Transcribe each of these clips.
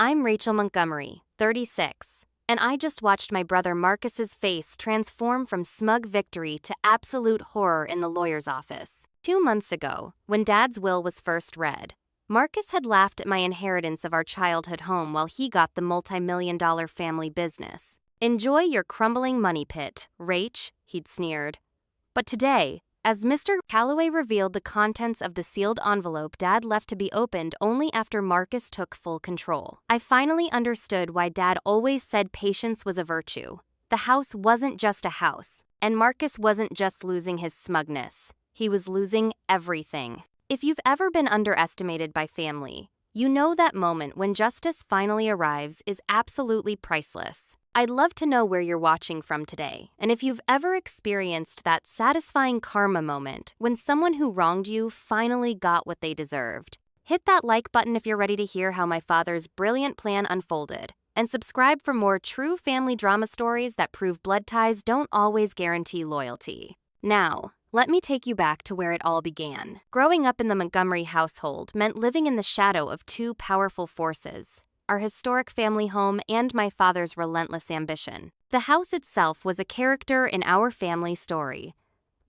I'm Rachel Montgomery, 36, and I just watched my brother Marcus's face transform from smug victory to absolute horror in the lawyer's office. 2 months ago, when Dad's will was first read, Marcus had laughed at my inheritance of our childhood home while he got the multi-million-dollar family business. "Enjoy your crumbling money pit, Rach," he'd sneered. But today, as Mr. Calloway revealed the contents of the sealed envelope Dad left to be opened only after Marcus took full control, I finally understood why Dad always said patience was a virtue. The house wasn't just a house, and Marcus wasn't just losing his smugness. He was losing everything. If you've ever been underestimated by family, you know that moment when justice finally arrives is absolutely priceless. I'd love to know where you're watching from today, and if you've ever experienced that satisfying karma moment when someone who wronged you finally got what they deserved. Hit that like button if you're ready to hear how my father's brilliant plan unfolded, and subscribe for more true family drama stories that prove blood ties don't always guarantee loyalty. Now, let me take you back to where it all began. Growing up in the Montgomery household meant living in the shadow of two powerful forces: our historic family home and my father's relentless ambition. The house itself was a character in our family story,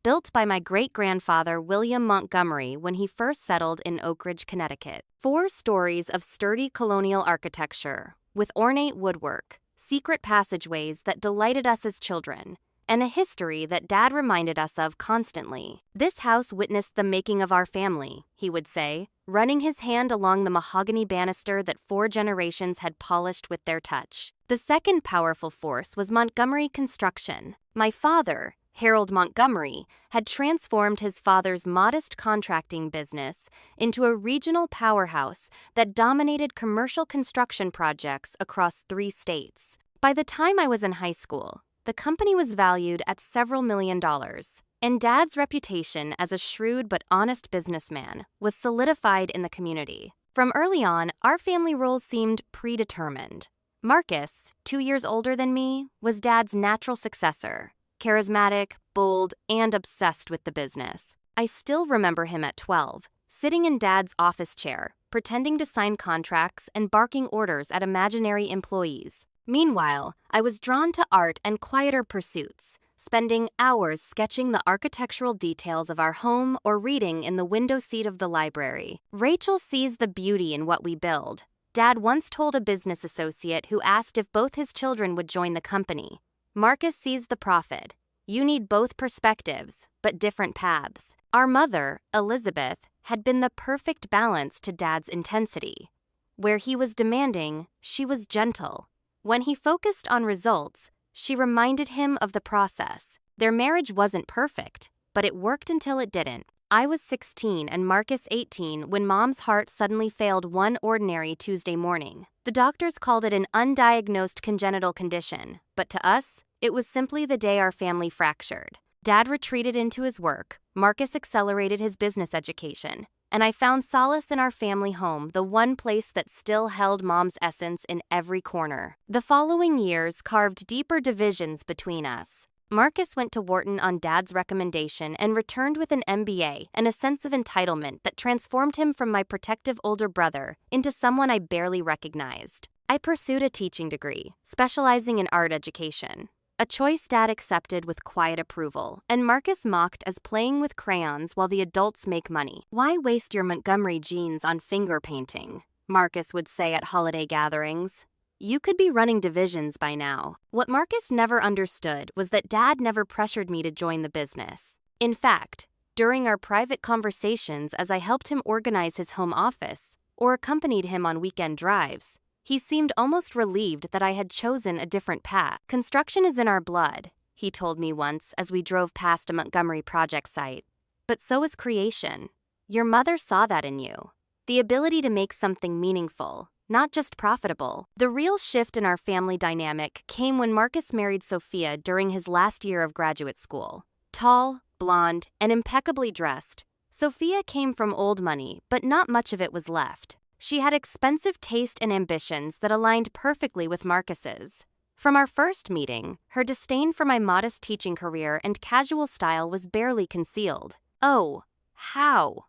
built by my great-grandfather William Montgomery when he first settled in Oak Ridge, Connecticut. 4 stories of sturdy colonial architecture, with ornate woodwork, secret passageways that delighted us as children, and a history that Dad reminded us of constantly. "This house witnessed the making of our family," he would say, running his hand along the mahogany banister that 4 generations had polished with their touch. The second powerful force was Montgomery construction. My father, Harold Montgomery, had transformed his father's modest contracting business into a regional powerhouse that dominated commercial construction projects across 3 states. By the time I was in high school, the company was valued at several $1,000,000, and Dad's reputation as a shrewd but honest businessman was solidified in the community. From early on, our family roles seemed predetermined. Marcus, 2 years older than me, was Dad's natural successor, charismatic, bold, and obsessed with the business. I still remember him at 12, sitting in Dad's office chair, pretending to sign contracts and barking orders at imaginary employees. Meanwhile, I was drawn to art and quieter pursuits, spending hours sketching the architectural details of our home or reading in the window seat of the library. "Rachel sees the beauty in what we build," Dad once told a business associate who asked if both his children would join the company. "Marcus sees the profit. You need both perspectives, but different paths." Our mother, Elizabeth, had been the perfect balance to Dad's intensity. Where he was demanding, she was gentle. When he focused on results, she reminded him of the process. Their marriage wasn't perfect, but it worked until it didn't. I was 16 and Marcus 18 when Mom's heart suddenly failed one ordinary Tuesday morning. The doctors called it an undiagnosed congenital condition, but to us, it was simply the day our family fractured. Dad retreated into his work, Marcus accelerated his business education, and I found solace in our family home, the one place that still held Mom's essence in every corner. The following years carved deeper divisions between us. Marcus went to Wharton on Dad's recommendation and returned with an MBA and a sense of entitlement that transformed him from my protective older brother into someone I barely recognized. I pursued a teaching degree, specializing in art education, a choice Dad accepted with quiet approval, and Marcus mocked as playing with crayons while the adults make money. "Why waste your Montgomery genes on finger painting?" Marcus would say at holiday gatherings. "You could be running divisions by now." What Marcus never understood was that Dad never pressured me to join the business. In fact, during our private conversations as I helped him organize his home office or accompanied him on weekend drives, he seemed almost relieved that I had chosen a different path. "Construction is in our blood," he told me once as we drove past a Montgomery project site. "But so is creation. Your mother saw that in you. The ability to make something meaningful, not just profitable." The real shift in our family dynamic came when Marcus married Sophia during his last year of graduate school. Tall, blonde, and impeccably dressed, Sophia came from old money, but not much of it was left. She had expensive taste and ambitions that aligned perfectly with Marcus's. From our first meeting, her disdain for my modest teaching career and casual style was barely concealed. Oh, how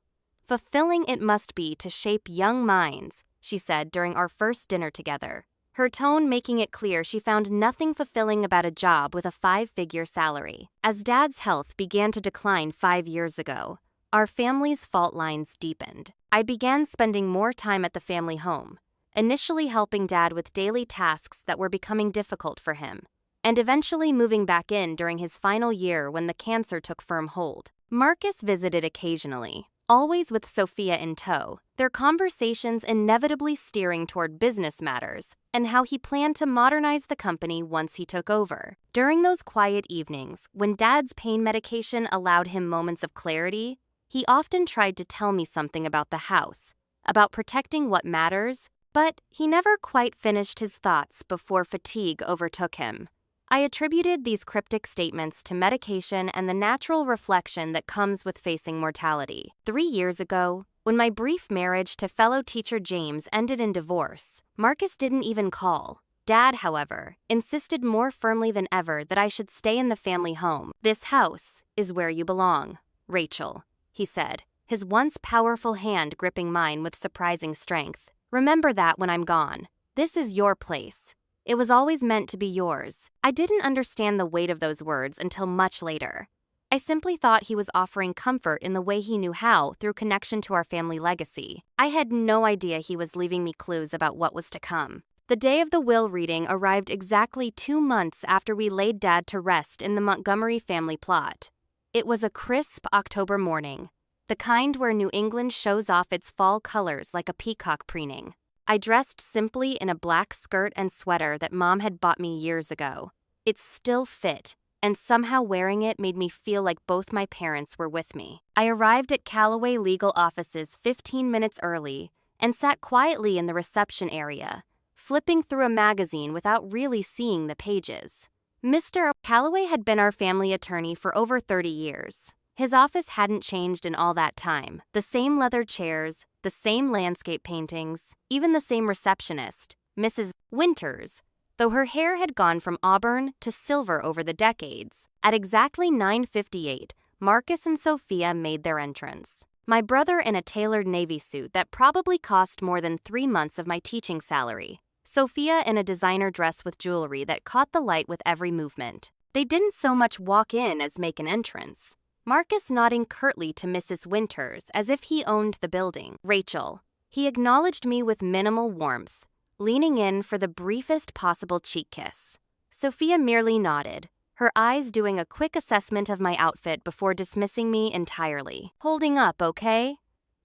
fulfilling it must be to shape young minds she said during our first dinner together, her tone making it clear she found nothing fulfilling about a job with a 5-figure salary. As Dad's health began to decline 5 years ago, our family's fault lines deepened. I began spending more time at the family home, initially helping Dad with daily tasks that were becoming difficult for him, and eventually moving back in during his final year when the cancer took firm hold. Marcus visited occasionally, always with Sophia in tow, their conversations inevitably steering toward business matters and how he planned to modernize the company once he took over. During those quiet evenings, when Dad's pain medication allowed him moments of clarity, he often tried to tell me something about the house, about protecting what matters, but he never quite finished his thoughts before fatigue overtook him. I attributed these cryptic statements to medication and the natural reflection that comes with facing mortality. 3 years ago, when my brief marriage to fellow teacher James ended in divorce, Marcus didn't even call. Dad, however, insisted more firmly than ever that I should stay in the family home. "This house is where you belong, Rachel," he said, his once powerful hand gripping mine with surprising strength. "Remember that when I'm gone. This is your place. It was always meant to be yours." I didn't understand the weight of those words until much later. I simply thought he was offering comfort in the way he knew how through connection to our family legacy. I had no idea he was leaving me clues about what was to come. The day of the will reading arrived exactly 2 months after we laid Dad to rest in the Montgomery family plot. It was a crisp October morning, the kind where New England shows off its fall colors like a peacock preening. I dressed simply in a black skirt and sweater that Mom had bought me years ago. It still fit, and somehow wearing it made me feel like both my parents were with me. I arrived at Callaway Legal Offices 15 minutes early and sat quietly in the reception area, flipping through a magazine without really seeing the pages. Mr. Callaway had been our family attorney for over 30 years. His office hadn't changed in all that time. The same leather chairs, the same landscape paintings, even the same receptionist, Mrs. Winters, though her hair had gone from auburn to silver over the decades. At exactly 9:58, Marcus and Sophia made their entrance. My brother in a tailored navy suit that probably cost more than 3 months of my teaching salary. Sophia in a designer dress with jewelry that caught the light with every movement. They didn't so much walk in as make an entrance. Marcus nodding curtly to Mrs. Winters as if he owned the building. "Rachel." He acknowledged me with minimal warmth, leaning in for the briefest possible cheek kiss. Sophia merely nodded, her eyes doing a quick assessment of my outfit before dismissing me entirely. "Holding up, okay?"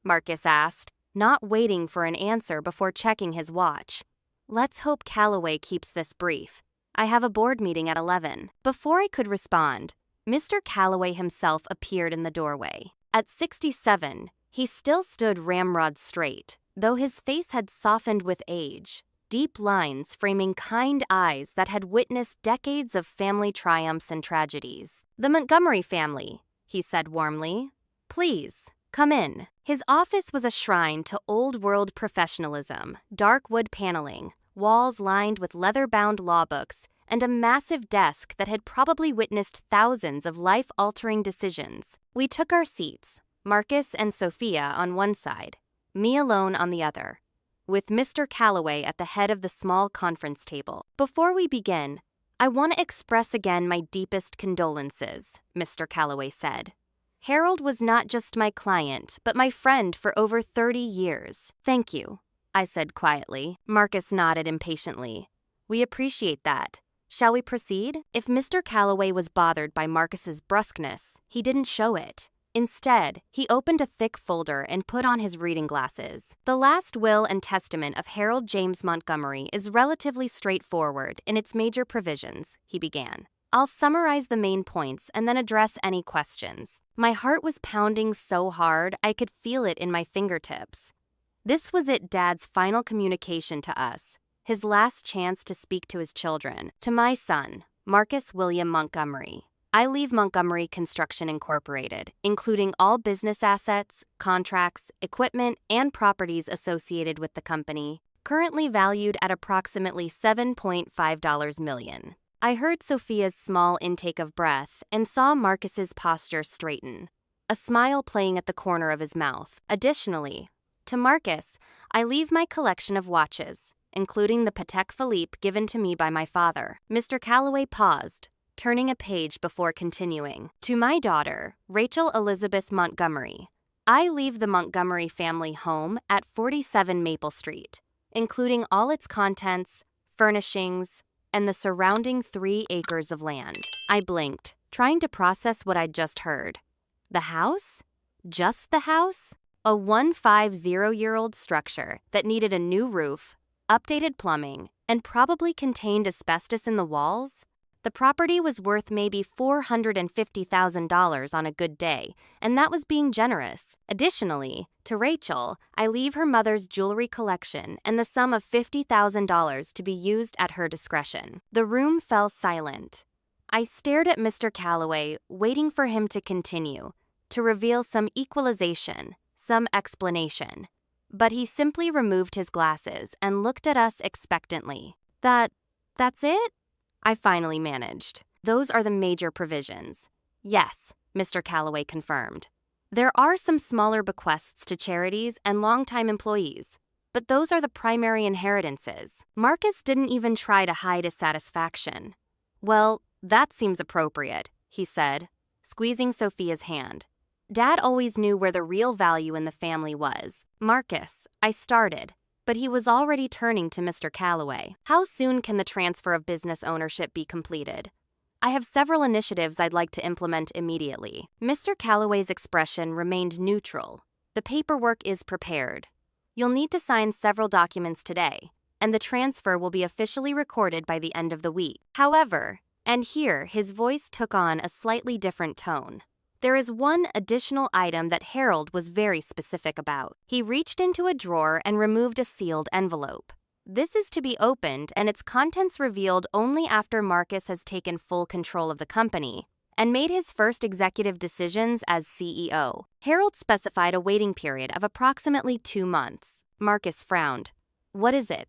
Marcus asked, not waiting for an answer before checking his watch. "Let's hope Callaway keeps this brief. I have a board meeting at 11. Before I could respond, Mr. Callaway himself appeared in the doorway. At 67, he still stood ramrod straight, though his face had softened with age, deep lines framing kind eyes that had witnessed decades of family triumphs and tragedies. "The Montgomery family," he said warmly. "Please, come in." His office was a shrine to old-world professionalism, dark wood paneling, walls lined with leather-bound law books, and a massive desk that had probably witnessed thousands of life-altering decisions. We took our seats, Marcus and Sophia on one side, me alone on the other, with Mr. Callaway at the head of the small conference table. "Before we begin, I want to express again my deepest condolences," Mr. Callaway said. "Harold was not just my client, but my friend for over 30 years. "Thank you," I said quietly. Marcus nodded impatiently. "We appreciate that. Shall we proceed?" If Mr. Callaway was bothered by Marcus's brusqueness, he didn't show it. Instead, he opened a thick folder and put on his reading glasses. "The last will and testament of Harold James Montgomery is relatively straightforward in its major provisions," he began. "I'll summarize the main points and then address any questions." My heart was pounding so hard I could feel it in my fingertips. This was Dad's final communication to us, his last chance to speak to his children. "To my son, Marcus William Montgomery, I leave Montgomery Construction Incorporated, including all business assets, contracts, equipment, and properties associated with the company, currently valued at approximately $7.5 million. I heard Sophia's small intake of breath and saw Marcus's posture straighten, a smile playing at the corner of his mouth. Additionally, To Marcus, I leave my collection of watches, including the Patek Philippe given to me by my father. Mr. Calloway paused, turning a page before continuing. To my daughter, Rachel Elizabeth Montgomery, I leave the Montgomery family home at 47 Maple Street, including all its contents, furnishings, and the surrounding 3 acres of land. I blinked, trying to process what I'd just heard. The house? Just the house? A 150-year-old structure that needed a new roof, updated plumbing, and probably contained asbestos in the walls? The property was worth maybe $450,000 on a good day, and that was being generous. Additionally, to Rachel, I leave her mother's jewelry collection and the sum of $50,000 to be used at her discretion. The room fell silent. I stared at Mr. Calloway, waiting for him to continue, to reveal some equalization, some explanation. But he simply removed his glasses and looked at us expectantly. That's it? I finally managed. Those are the major provisions. Yes, Mr. Calloway confirmed. There are some smaller bequests to charities and longtime employees, but those are the primary inheritances. Marcus didn't even try to hide his satisfaction. Well, that seems appropriate, he said, squeezing Sophia's hand. Dad always knew where the real value in the family was. Marcus, I started, but he was already turning to Mr. Calloway. How soon can the transfer of business ownership be completed? I have several initiatives I'd like to implement immediately. Mr. Calloway's expression remained neutral. The paperwork is prepared. You'll need to sign several documents today, and the transfer will be officially recorded by the end of the week. However, and here his voice took on a slightly different tone, there is one additional item that Harold was very specific about. He reached into a drawer and removed a sealed envelope. This is to be opened and its contents revealed only after Marcus has taken full control of the company and made his first executive decisions as CEO. Harold specified a waiting period of approximately 2 months. Marcus frowned. What is it?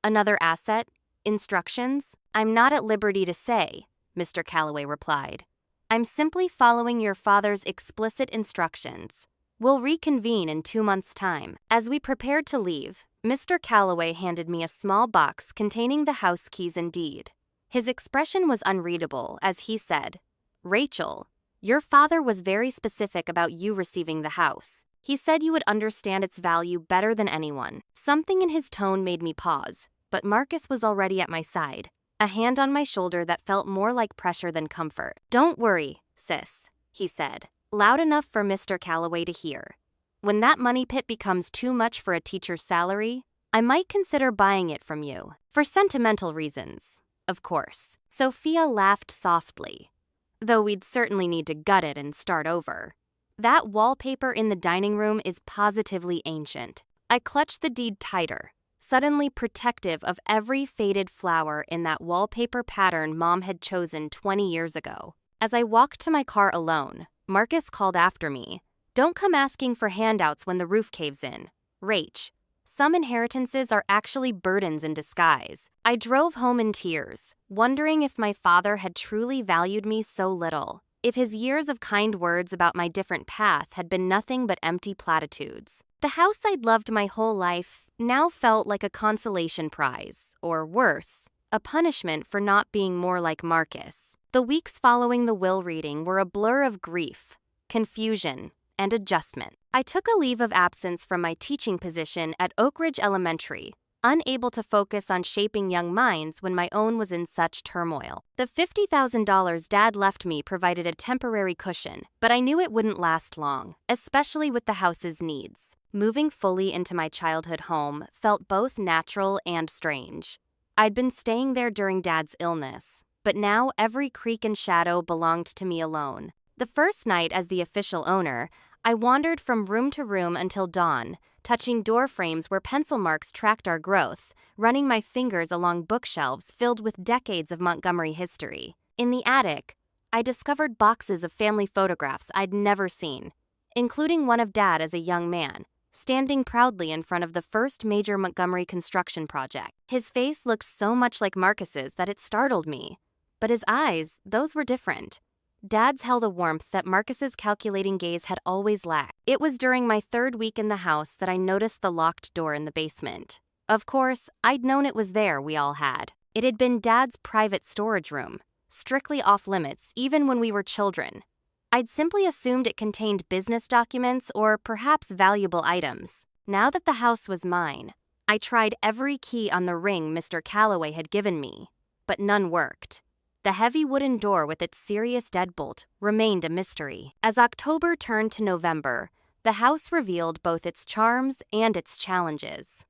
Another asset? Instructions? I'm not at liberty to say, Mr. Calloway replied. I'm simply following your father's explicit instructions. We'll reconvene in 2 months' time. As we prepared to leave, Mr. Calloway handed me a small box containing the house keys and deed. His expression was unreadable as he said, Rachel, your father was very specific about you receiving the house. He said you would understand its value better than anyone. Something in his tone made me pause, but Marcus was already at my side, a hand on my shoulder that felt more like pressure than comfort. Don't worry, sis, he said, loud enough for Mr. Calloway to hear. When that money pit becomes too much for a teacher's salary, I might consider buying it from you. For sentimental reasons, of course. Sophia laughed softly. Though we'd certainly need to gut it and start over. That wallpaper in the dining room is positively ancient. I clutched the deed tighter, suddenly protective of every faded flower in that wallpaper pattern Mom had chosen 20 years ago. As I walked to my car alone, Marcus called after me. Don't come asking for handouts when the roof caves in. Rach, some inheritances are actually burdens in disguise. I drove home in tears, wondering if my father had truly valued me so little. If his years of kind words about my different path had been nothing but empty platitudes. The house I'd loved my whole life now felt like a consolation prize, or worse, a punishment for not being more like Marcus. The weeks following the will reading were a blur of grief, confusion, and adjustment. I took a leave of absence from my teaching position at Oak Ridge Elementary, unable to focus on shaping young minds when my own was in such turmoil. The $50,000 Dad left me provided a temporary cushion, but I knew it wouldn't last long, especially with the house's needs. Moving fully into my childhood home felt both natural and strange. I'd been staying there during Dad's illness, but now every creak and shadow belonged to me alone. The first night as the official owner, I wandered from room to room until dawn, touching door frames where pencil marks tracked our growth, running my fingers along bookshelves filled with decades of Montgomery history. In the attic, I discovered boxes of family photographs I'd never seen, including one of Dad as a young man, standing proudly in front of the first major Montgomery construction project. His face looked so much like Marcus's that it startled me, but his eyes, those were different. Dad's held a warmth that Marcus's calculating gaze had always lacked. It was during my third week in the house that I noticed the locked door in the basement. Of course, I'd known it was there, we all had. It had been Dad's private storage room, strictly off-limits even when we were children. I'd simply assumed it contained business documents or perhaps valuable items. Now that the house was mine, I tried every key on the ring Mr. Calloway had given me, but none worked. The heavy wooden door with its serious deadbolt remained a mystery. As October turned to November, the house revealed both its charms and its challenges.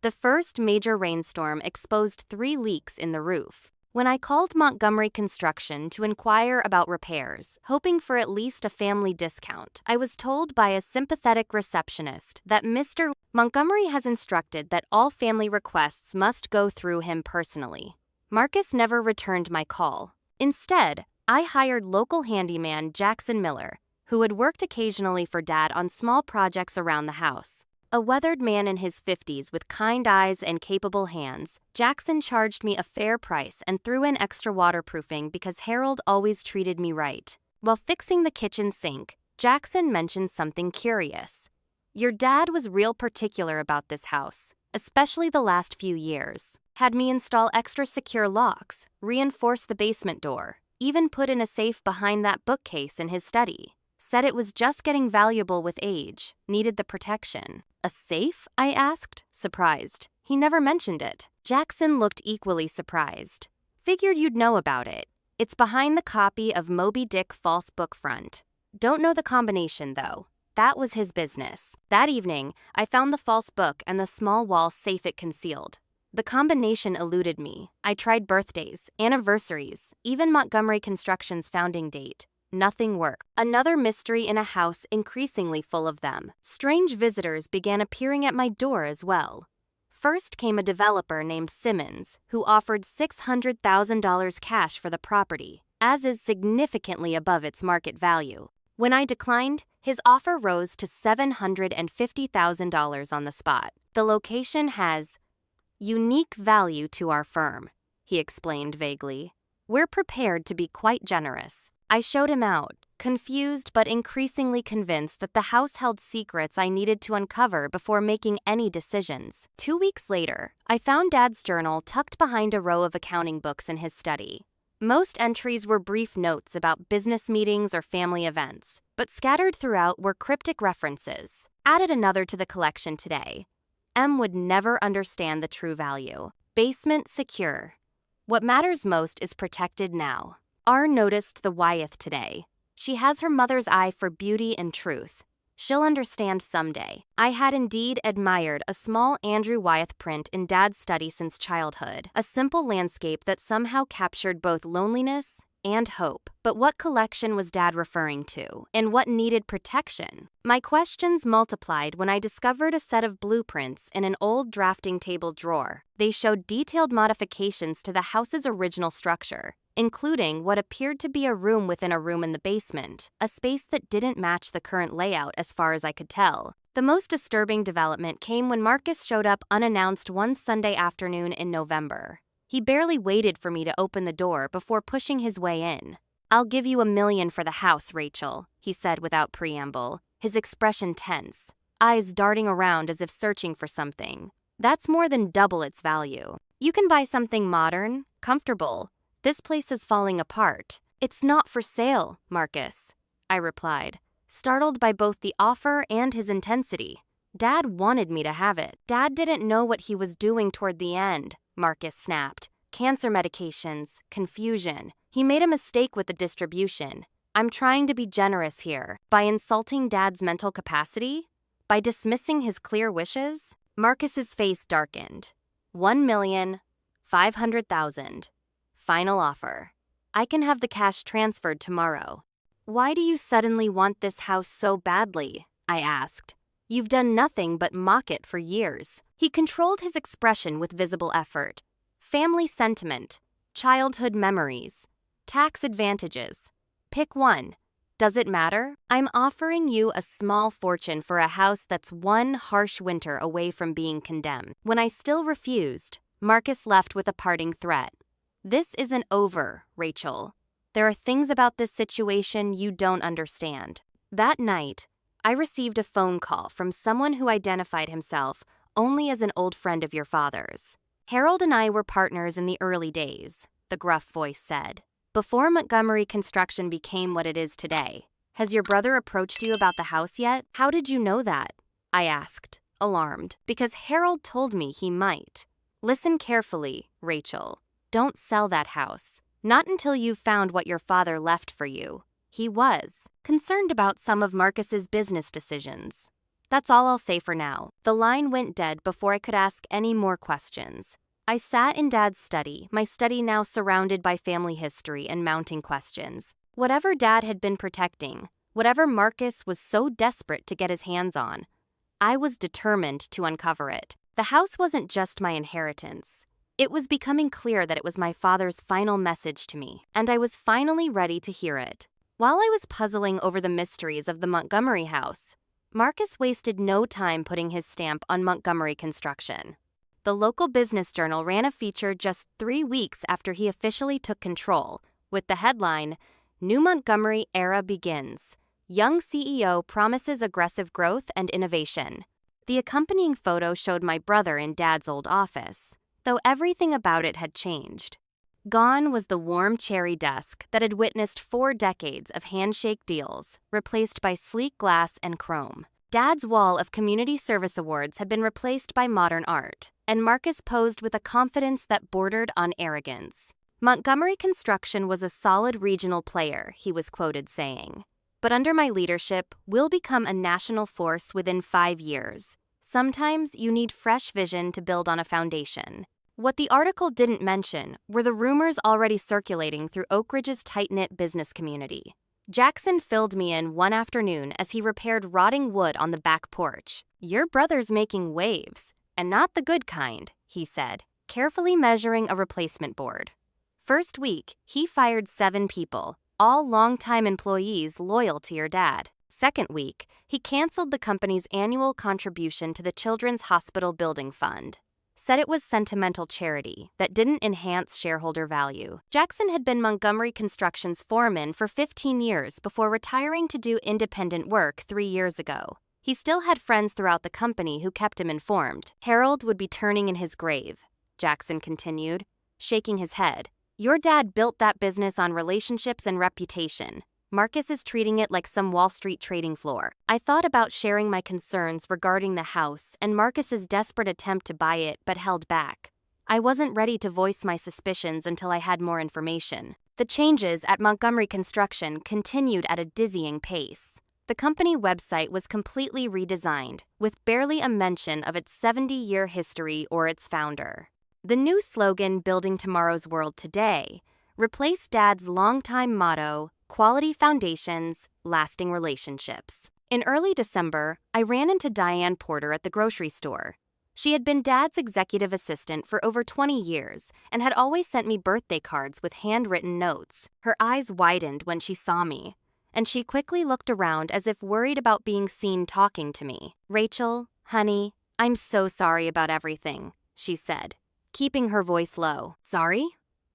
The first major rainstorm exposed 3 leaks in the roof. When I called Montgomery Construction to inquire about repairs, hoping for at least a family discount, I was told by a sympathetic receptionist that Mr. Montgomery has instructed that all family requests must go through him personally. Marcus never returned my call. Instead, I hired local handyman Jackson Miller, who had worked occasionally for Dad on small projects around the house. A weathered man in his 50s with kind eyes and capable hands, Jackson charged me a fair price and threw in extra waterproofing because Harold always treated me right. While fixing the kitchen sink, Jackson mentioned something curious. Your dad was real particular about this house, especially the last few years. Had me install extra secure locks, reinforce the basement door, even put in a safe behind that bookcase in his study. Said it was just getting valuable with age, needed the protection. A safe? I asked, surprised. He never mentioned it. Jackson looked equally surprised. Figured you'd know about it. It's behind the copy of Moby Dick false book front. Don't know the combination, though. That was his business. That evening, I found the false book and the small wall safe it concealed. The combination eluded me. I tried birthdays, anniversaries, even Montgomery Construction's founding date. Nothing worked. Another mystery in a house increasingly full of them. Strange visitors began appearing at my door as well. First came a developer named Simmons, who offered $600,000 cash for the property, as is significantly above its market value. When I declined, his offer rose to $750,000 on the spot. The location has unique value to our firm, he explained vaguely. We're prepared to be quite generous. I showed him out, confused but increasingly convinced that the house held secrets I needed to uncover before making any decisions. 2 weeks later, I found Dad's journal tucked behind a row of accounting books in his study. Most entries were brief notes about business meetings or family events, but scattered throughout were cryptic references. Added another to the collection today. M would never understand the true value. Basement secure. What matters most is protected now. R noticed the Wyeth today. She has her mother's eye for beauty and truth. She'll understand someday. I had indeed admired a small Andrew Wyeth print in Dad's study since childhood, a simple landscape that somehow captured both loneliness and hope. But what collection was Dad referring to, and what needed protection? My questions multiplied when I discovered a set of blueprints in an old drafting table drawer. They showed detailed modifications to the house's original structure, including what appeared to be a room within a room in the basement, a space that didn't match the current layout as far as I could tell. The most disturbing development came when Marcus showed up unannounced one Sunday afternoon in November. He barely waited for me to open the door before pushing his way in. "I'll give you $1 million for the house, Rachel," he said without preamble, his expression tense, eyes darting around as if searching for something. "That's more than double its value. You can buy something modern, comfortable. This place is falling apart." "It's not for sale, Marcus," I replied, startled by both the offer and his intensity. Dad wanted me to have it. Dad didn't know what he was doing toward the end, Marcus snapped. Cancer medications, confusion. He made a mistake with the distribution. I'm trying to be generous here. By insulting Dad's mental capacity? By dismissing his clear wishes? Marcus's face darkened. $1,500,000. Final offer. I can have the cash transferred tomorrow. Why do you suddenly want this house so badly? I asked. You've done nothing but mock it for years. He controlled his expression with visible effort. Family sentiment, childhood memories, tax advantages. Pick one. Does it matter? I'm offering you a small fortune for a house that's one harsh winter away from being condemned. When I still refused, Marcus left with a parting threat. This isn't over, Rachel. There are things about this situation you don't understand. That night, I received a phone call from someone who identified himself only as an old friend of your father's. Harold and I were partners in the early days, the gruff voice said. Before Montgomery Construction became what it is today. Has your brother approached you about the house yet? How did you know that? I asked, alarmed, because Harold told me he might. Listen carefully, Rachel. Don't sell that house. Not until you've found what your father left for you. He was concerned about some of Marcus's business decisions. That's all I'll say for now. The line went dead before I could ask any more questions. I sat in Dad's study, my study now surrounded by family history and mounting questions. Whatever Dad had been protecting, whatever Marcus was so desperate to get his hands on, I was determined to uncover it. The house wasn't just my inheritance. It was becoming clear that it was my father's final message to me, and I was finally ready to hear it. While I was puzzling over the mysteries of the Montgomery house, Marcus wasted no time putting his stamp on Montgomery Construction. The local business journal ran a feature just 3 weeks after he officially took control, with the headline, "New Montgomery Era Begins. Young CEO Promises Aggressive Growth and Innovation." The accompanying photo showed my brother in Dad's old office, though everything about it had changed. Gone was the warm cherry desk that had witnessed 4 decades of handshake deals, replaced by sleek glass and chrome. Dad's wall of community service awards had been replaced by modern art, and Marcus posed with a confidence that bordered on arrogance. Montgomery Construction was a solid regional player, he was quoted saying. But under my leadership, we'll become a national force within 5 years. Sometimes you need fresh vision to build on a foundation. What the article didn't mention were the rumors already circulating through Oak Ridge's tight-knit business community. Jackson filled me in one afternoon as he repaired rotting wood on the back porch. "Your brother's making waves, and not the good kind," he said, carefully measuring a replacement board. First week, he fired 7 people, all longtime employees loyal to your dad. Second week, he canceled the company's annual contribution to the Children's Hospital Building Fund. Said it was sentimental charity that didn't enhance shareholder value. Jackson had been Montgomery Construction's foreman for 15 years before retiring to do independent work 3 years ago. He still had friends throughout the company who kept him informed. Harold would be turning in his grave, Jackson continued, shaking his head. Your dad built that business on relationships and reputation. Marcus is treating it like some Wall Street trading floor. I thought about sharing my concerns regarding the house and Marcus's desperate attempt to buy it, but held back. I wasn't ready to voice my suspicions until I had more information. The changes at Montgomery Construction continued at a dizzying pace. The company website was completely redesigned, with barely a mention of its 70-year history or its founder. The new slogan, "Building Tomorrow's World Today," replaced Dad's longtime motto, "Quality Foundations, Lasting Relationships." In early December, I ran into Diane Porter at the grocery store. She had been Dad's executive assistant for over 20 years and had always sent me birthday cards with handwritten notes. Her eyes widened when she saw me, and she quickly looked around as if worried about being seen talking to me. "Rachel, honey, I'm so sorry about everything," she said, keeping her voice low. "Sorry?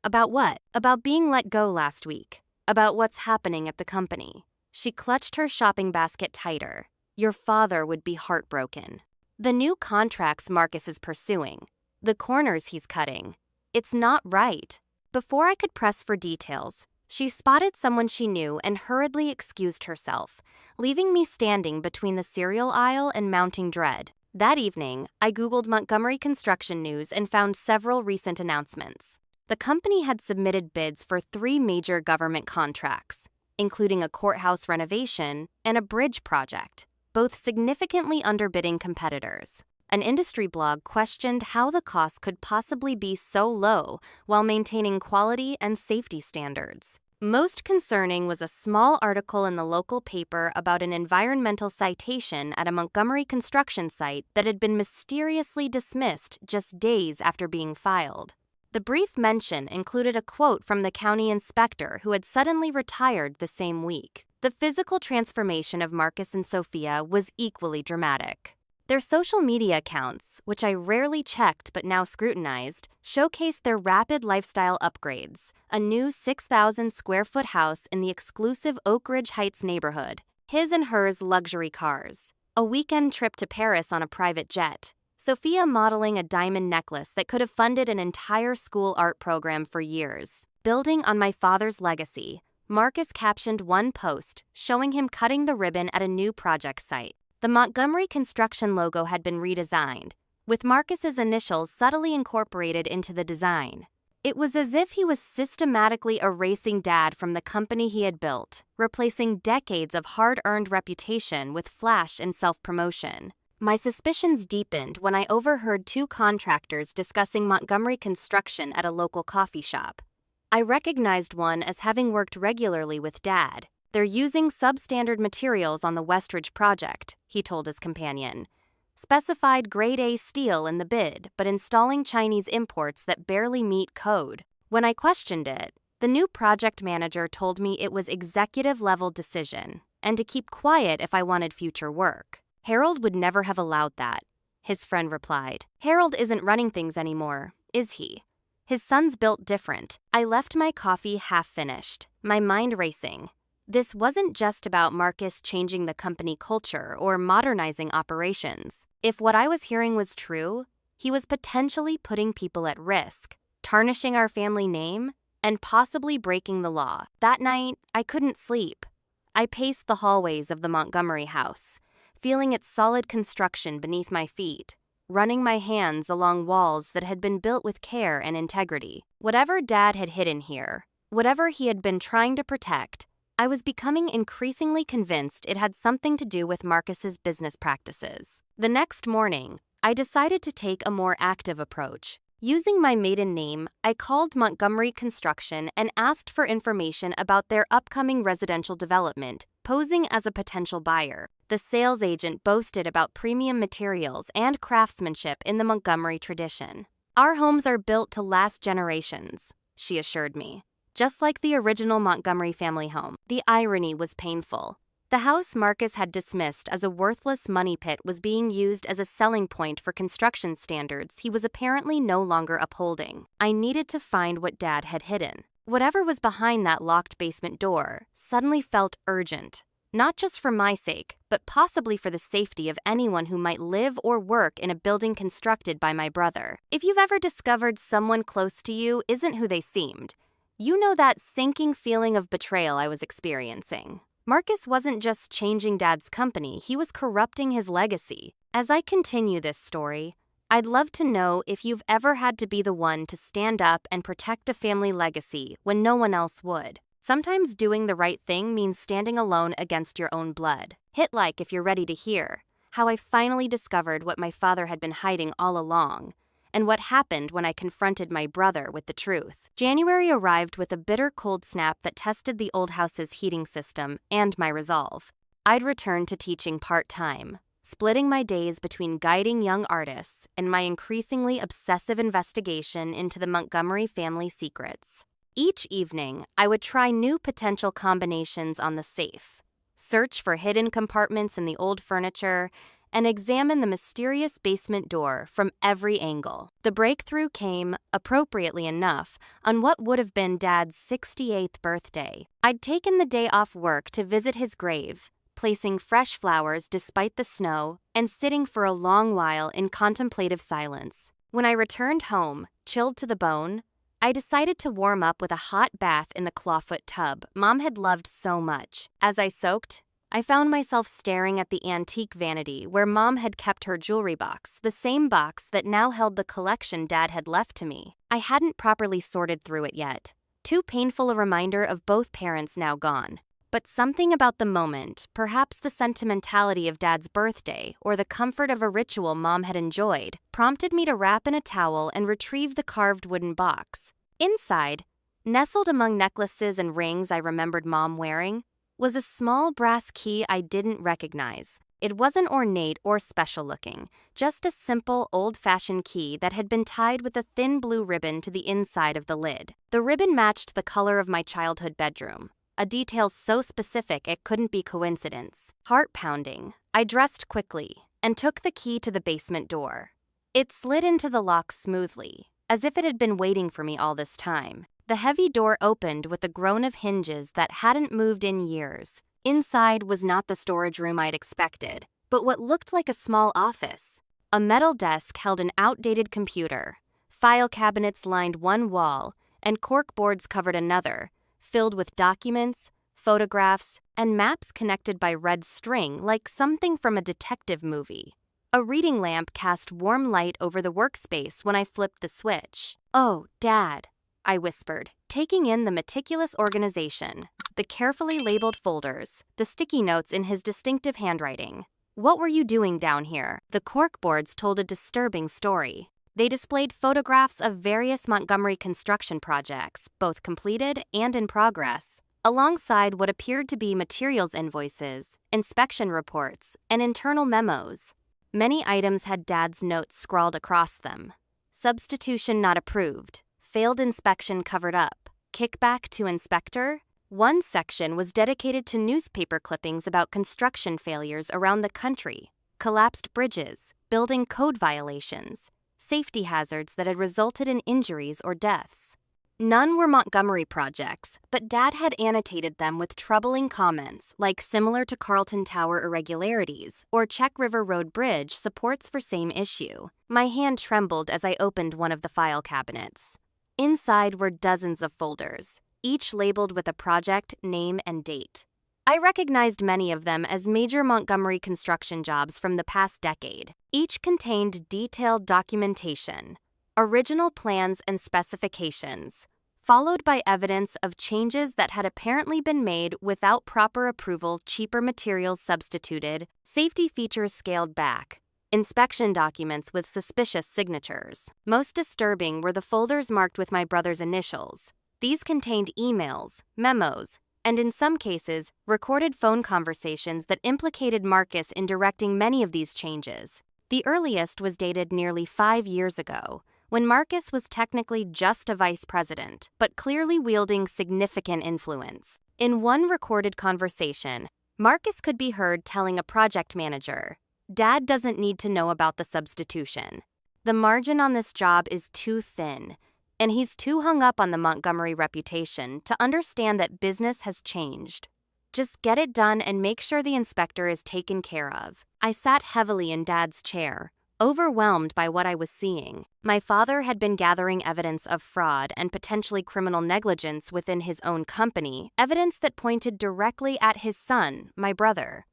About what?" "About being let go last week. About what's happening at the company." She clutched her shopping basket tighter. "Your father would be heartbroken. The new contracts Marcus is pursuing, the corners he's cutting. It's not right." Before I could press for details, she spotted someone she knew and hurriedly excused herself, leaving me standing between the cereal aisle and mounting dread. That evening, I Googled Montgomery Construction news and found several recent announcements. The company had submitted bids for 3 major government contracts, including a courthouse renovation and a bridge project, both significantly underbidding competitors. An industry blog questioned how the cost could possibly be so low while maintaining quality and safety standards. Most concerning was a small article in the local paper about an environmental citation at a Montgomery construction site that had been mysteriously dismissed just days after being filed. The brief mention included a quote from the county inspector who had suddenly retired the same week. The physical transformation of Marcus and Sophia was equally dramatic. Their social media accounts, which I rarely checked but now scrutinized, showcased their rapid lifestyle upgrades: a new 6,000 square foot house in the exclusive Oak Ridge Heights neighborhood, his and hers luxury cars, a weekend trip to Paris on a private jet, Sophia modeling a diamond necklace that could have funded an entire school art program for years. Building on my father's legacy, Marcus captioned one post showing him cutting the ribbon at a new project site. The Montgomery construction logo had been redesigned, with Marcus's initials subtly incorporated into the design. It was as if he was systematically erasing Dad from the company he had built, replacing decades of hard-earned reputation with flash and self-promotion. My suspicions deepened when I overheard two contractors discussing Montgomery construction at a local coffee shop. I recognized one as having worked regularly with Dad. "They're using substandard materials on the Westridge project," he told his companion. "Specified grade A steel in the bid, but installing Chinese imports that barely meet code." When I questioned it, the new project manager told me it was executive-level decision, and to keep quiet if I wanted future work. "Harold would never have allowed that," his friend replied. "Harold isn't running things anymore, is he? His son's built different." I left my coffee half-finished, my mind racing. This wasn't just about Marcus changing the company culture or modernizing operations. If what I was hearing was true, he was potentially putting people at risk, tarnishing our family name, and possibly breaking the law. That night, I couldn't sleep. I paced the hallways of the Montgomery house, feeling its solid construction beneath my feet, running my hands along walls that had been built with care and integrity. Whatever Dad had hidden here, whatever he had been trying to protect, I was becoming increasingly convinced it had something to do with Marcus's business practices. The next morning, I decided to take a more active approach. Using my maiden name, I called Montgomery Construction and asked for information about their upcoming residential development, posing as a potential buyer. The sales agent boasted about premium materials and craftsmanship in the Montgomery tradition. "Our homes are built to last generations," she assured me, just like the original Montgomery family home. The irony was painful. The house Marcus had dismissed as a worthless money pit was being used as a selling point for construction standards he was apparently no longer upholding. I needed to find what Dad had hidden. Whatever was behind that locked basement door suddenly felt urgent, not just for my sake, but possibly for the safety of anyone who might live or work in a building constructed by my brother. If you've ever discovered someone close to you isn't who they seemed, you know that sinking feeling of betrayal I was experiencing. Marcus wasn't just changing Dad's company, he was corrupting his legacy. As I continue this story, I'd love to know if you've ever had to be the one to stand up and protect a family legacy when no one else would. Sometimes doing the right thing means standing alone against your own blood. Hit like if you're ready to hear how I finally discovered what my father had been hiding all along, and what happened when I confronted my brother with the truth. January arrived with a bitter cold snap that tested the old house's heating system and my resolve. I'd return to teaching part-time, splitting my days between guiding young artists and my increasingly obsessive investigation into the Montgomery family secrets. Each evening, I would try new potential combinations on the safe, search for hidden compartments in the old furniture, and examine the mysterious basement door from every angle. The breakthrough came, appropriately enough, on what would have been Dad's 68th birthday. I'd taken the day off work to visit his grave, placing fresh flowers despite the snow, and sitting for a long while in contemplative silence. When I returned home, chilled to the bone, I decided to warm up with a hot bath in the clawfoot tub Mom had loved so much. As I soaked, I found myself staring at the antique vanity where Mom had kept her jewelry box, the same box that now held the collection Dad had left to me. I hadn't properly sorted through it yet, too painful a reminder of both parents now gone. But something about the moment, perhaps the sentimentality of Dad's birthday or the comfort of a ritual Mom had enjoyed, prompted me to wrap in a towel and retrieve the carved wooden box. Inside, nestled among necklaces and rings I remembered Mom wearing, was a small brass key I didn't recognize. It wasn't ornate or special-looking, just a simple, old-fashioned key that had been tied with a thin blue ribbon to the inside of the lid. The ribbon matched the color of my childhood bedroom, a detail so specific it couldn't be coincidence. Heart pounding, I dressed quickly, and took the key to the basement door. It slid into the lock smoothly, as if it had been waiting for me all this time. The heavy door opened with a groan of hinges that hadn't moved in years. Inside was not the storage room I'd expected, but what looked like a small office. A metal desk held an outdated computer. File cabinets lined one wall, and corkboards covered another, filled with documents, photographs, and maps connected by red string like something from a detective movie. A reading lamp cast warm light over the workspace when I flipped the switch. "Oh, Dad," I whispered, taking in the meticulous organization, the carefully labeled folders, the sticky notes in his distinctive handwriting. "What were you doing down here?" The corkboards told a disturbing story. They displayed photographs of various Montgomery construction projects, both completed and in progress, alongside what appeared to be materials invoices, inspection reports, and internal memos. Many items had Dad's notes scrawled across them. Substitution not approved. Failed inspection covered up. Kickback to inspector. One section was dedicated to newspaper clippings about construction failures around the country, collapsed bridges, building code violations, safety hazards that had resulted in injuries or deaths. None were Montgomery projects, but Dad had annotated them with troubling comments like similar to Carlton Tower irregularities or Czech River Road Bridge supports for same issue. My hand trembled as I opened one of the file cabinets. Inside were dozens of folders, each labeled with a project, name, and date. I recognized many of them as major Montgomery construction jobs from the past decade. Each contained detailed documentation, original plans and specifications, followed by evidence of changes that had apparently been made without proper approval, cheaper materials substituted, safety features scaled back, inspection documents with suspicious signatures. Most disturbing were the folders marked with my brother's initials. These contained emails, memos, and in some cases, recorded phone conversations that implicated Marcus in directing many of these changes. The earliest was dated nearly 5 years ago, when Marcus was technically just a vice president, but clearly wielding significant influence. In one recorded conversation, Marcus could be heard telling a project manager, "Dad doesn't need to know about the substitution. The margin on this job is too thin, and he's too hung up on the Montgomery reputation to understand that business has changed. Just get it done and make sure the inspector is taken care of." I sat heavily in Dad's chair, overwhelmed by what I was seeing. My father had been gathering evidence of fraud and potentially criminal negligence within his own company, evidence that pointed directly at his son, my brother.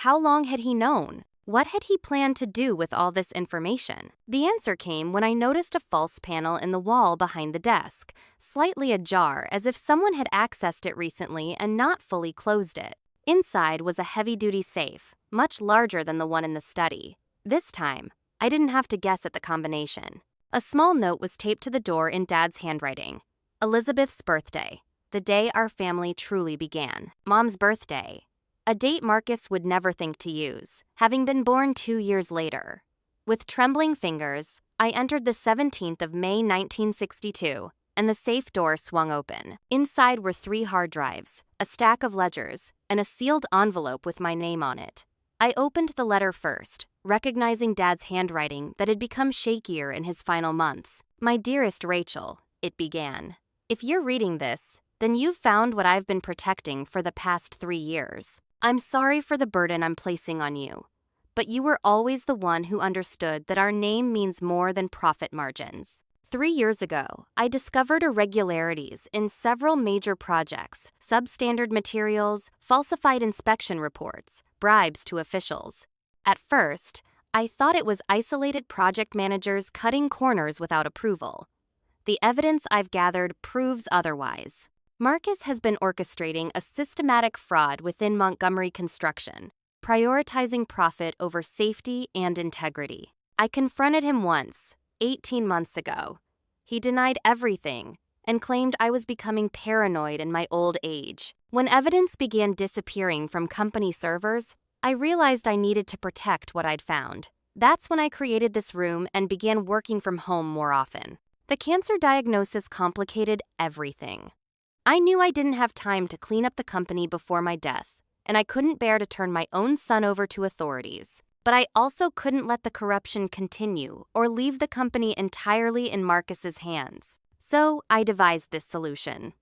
How long had he known? What had he planned to do with all this information? The answer came when I noticed a false panel in the wall behind the desk, slightly ajar as if someone had accessed it recently and not fully closed it. Inside was a heavy-duty safe, much larger than the one in the study. This time, I didn't have to guess at the combination. A small note was taped to the door in Dad's handwriting. Elizabeth's birthday, the day our family truly began. Mom's birthday, a date Marcus would never think to use, having been born 2 years later. With trembling fingers, I entered the 17th of May 1962, and the safe door swung open. Inside were 3 hard drives, a stack of ledgers, and a sealed envelope with my name on it. I opened the letter first, recognizing Dad's handwriting that had become shakier in his final months. "My dearest Rachel," it began. "If you're reading this, then you've found what I've been protecting for the past 3 years. I'm sorry for the burden I'm placing on you, but you were always the one who understood that our name means more than profit margins. 3 years ago, I discovered irregularities in several major projects, substandard materials, falsified inspection reports, bribes to officials. At first, I thought it was isolated project managers cutting corners without approval. The evidence I've gathered proves otherwise. Marcus has been orchestrating a systematic fraud within Montgomery Construction, prioritizing profit over safety and integrity. I confronted him once, 18 months ago. He denied everything and claimed I was becoming paranoid in my old age. When evidence began disappearing from company servers, I realized I needed to protect what I'd found. That's when I created this room and began working from home more often. The cancer diagnosis complicated everything. I knew I didn't have time to clean up the company before my death, and I couldn't bear to turn my own son over to authorities. But I also couldn't let the corruption continue or leave the company entirely in Marcus's hands. So I devised this solution.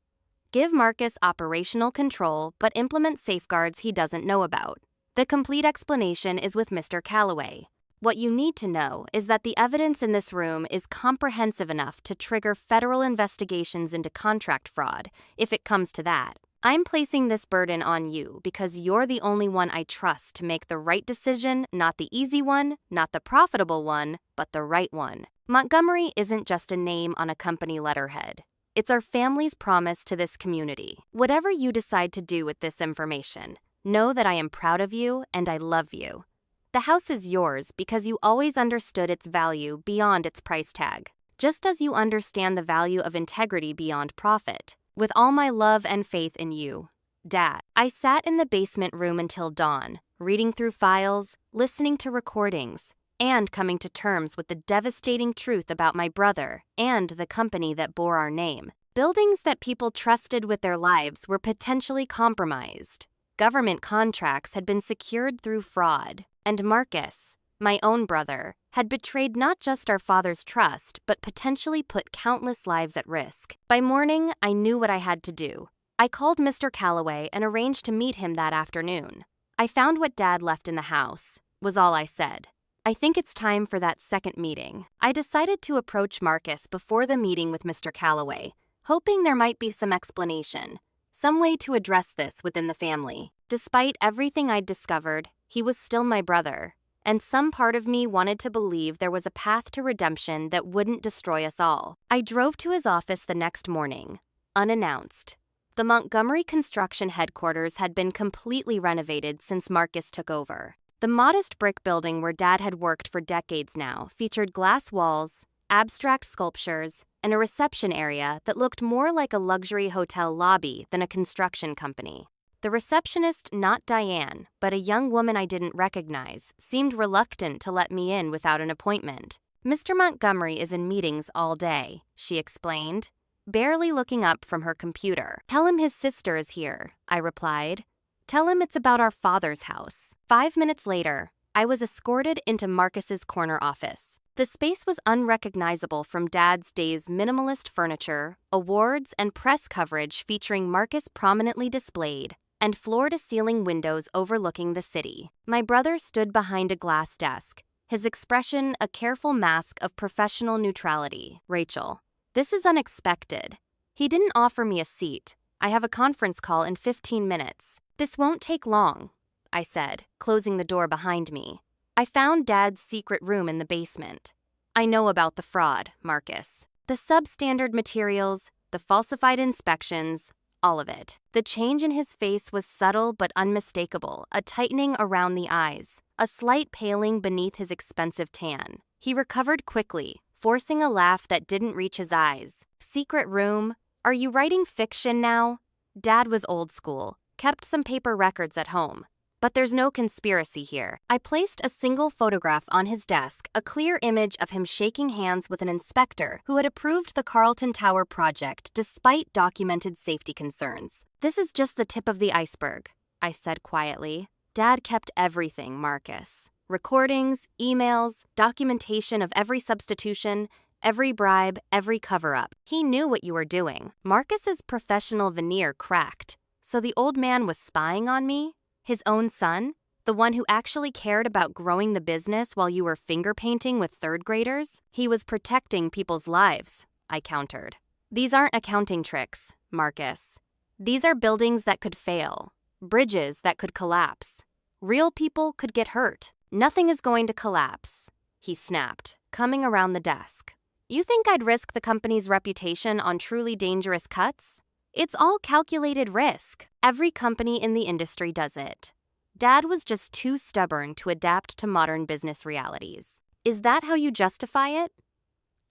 Give Marcus operational control, but implement safeguards he doesn't know about. The complete explanation is with Mr. Calloway. What you need to know is that the evidence in this room is comprehensive enough to trigger federal investigations into contract fraud, if it comes to that. I'm placing this burden on you because you're the only one I trust to make the right decision, not the easy one, not the profitable one, but the right one. Montgomery isn't just a name on a company letterhead. It's our family's promise to this community. Whatever you decide to do with this information, know that I am proud of you and I love you. The house is yours because you always understood its value beyond its price tag, just as you understand the value of integrity beyond profit. With all my love and faith in you, Dad. I sat in the basement room until dawn, reading through files, listening to recordings, and coming to terms with the devastating truth about my brother and the company that bore our name. Buildings that people trusted with their lives were potentially compromised. Government contracts had been secured through fraud. And Marcus, my own brother, had betrayed not just our father's trust, but potentially put countless lives at risk. By morning, I knew what I had to do. I called Mr. Calloway and arranged to meet him that afternoon. I found what Dad left in the house, was all I said. I think it's time for that second meeting. I decided to approach Marcus before the meeting with Mr. Calloway, hoping there might be some explanation, some way to address this within the family. Despite everything I'd discovered, he was still my brother, and some part of me wanted to believe there was a path to redemption that wouldn't destroy us all. I drove to his office the next morning, unannounced. The Montgomery construction headquarters had been completely renovated since Marcus took over. The modest brick building where Dad had worked for decades now featured glass walls, abstract sculptures, and a reception area that looked more like a luxury hotel lobby than a construction company. The receptionist, not Diane, but a young woman I didn't recognize, seemed reluctant to let me in without an appointment. Mr. Montgomery is in meetings all day, she explained, barely looking up from her computer. Tell him his sister is here, I replied. Tell him it's about our father's house. 5 minutes later, I was escorted into Marcus's corner office. The space was unrecognizable from Dad's day's minimalist furniture, awards, and press coverage featuring Marcus prominently displayed, and floor-to-ceiling windows overlooking the city. My brother stood behind a glass desk, his expression a careful mask of professional neutrality. Rachel, this is unexpected. He didn't offer me a seat. I have a conference call in 15 minutes. This won't take long, I said, closing the door behind me. I found Dad's secret room in the basement. I know about the fraud, Marcus. The substandard materials, the falsified inspections, all of it. The change in his face was subtle but unmistakable, a tightening around the eyes, a slight paling beneath his expensive tan. He recovered quickly, forcing a laugh that didn't reach his eyes. Secret room? Are you writing fiction now? Dad was old school, kept some paper records at home. But there's no conspiracy here. I placed a single photograph on his desk, a clear image of him shaking hands with an inspector who had approved the Carlton Tower project despite documented safety concerns. This is just the tip of the iceberg, I said quietly. Dad kept everything, Marcus. Recordings, emails, documentation of every substitution, every bribe, every cover-up. He knew what you were doing. Marcus's professional veneer cracked. So the old man was spying on me? His own son? The one who actually cared about growing the business while you were finger painting with third graders? He was protecting people's lives, I countered. These aren't accounting tricks, Marcus. These are buildings that could fail, bridges that could collapse. Real people could get hurt. Nothing is going to collapse, he snapped, coming around the desk. You think I'd risk the company's reputation on truly dangerous cuts? It's all calculated risk. Every company in the industry does it. Dad was just too stubborn to adapt to modern business realities. Is that how you justify it?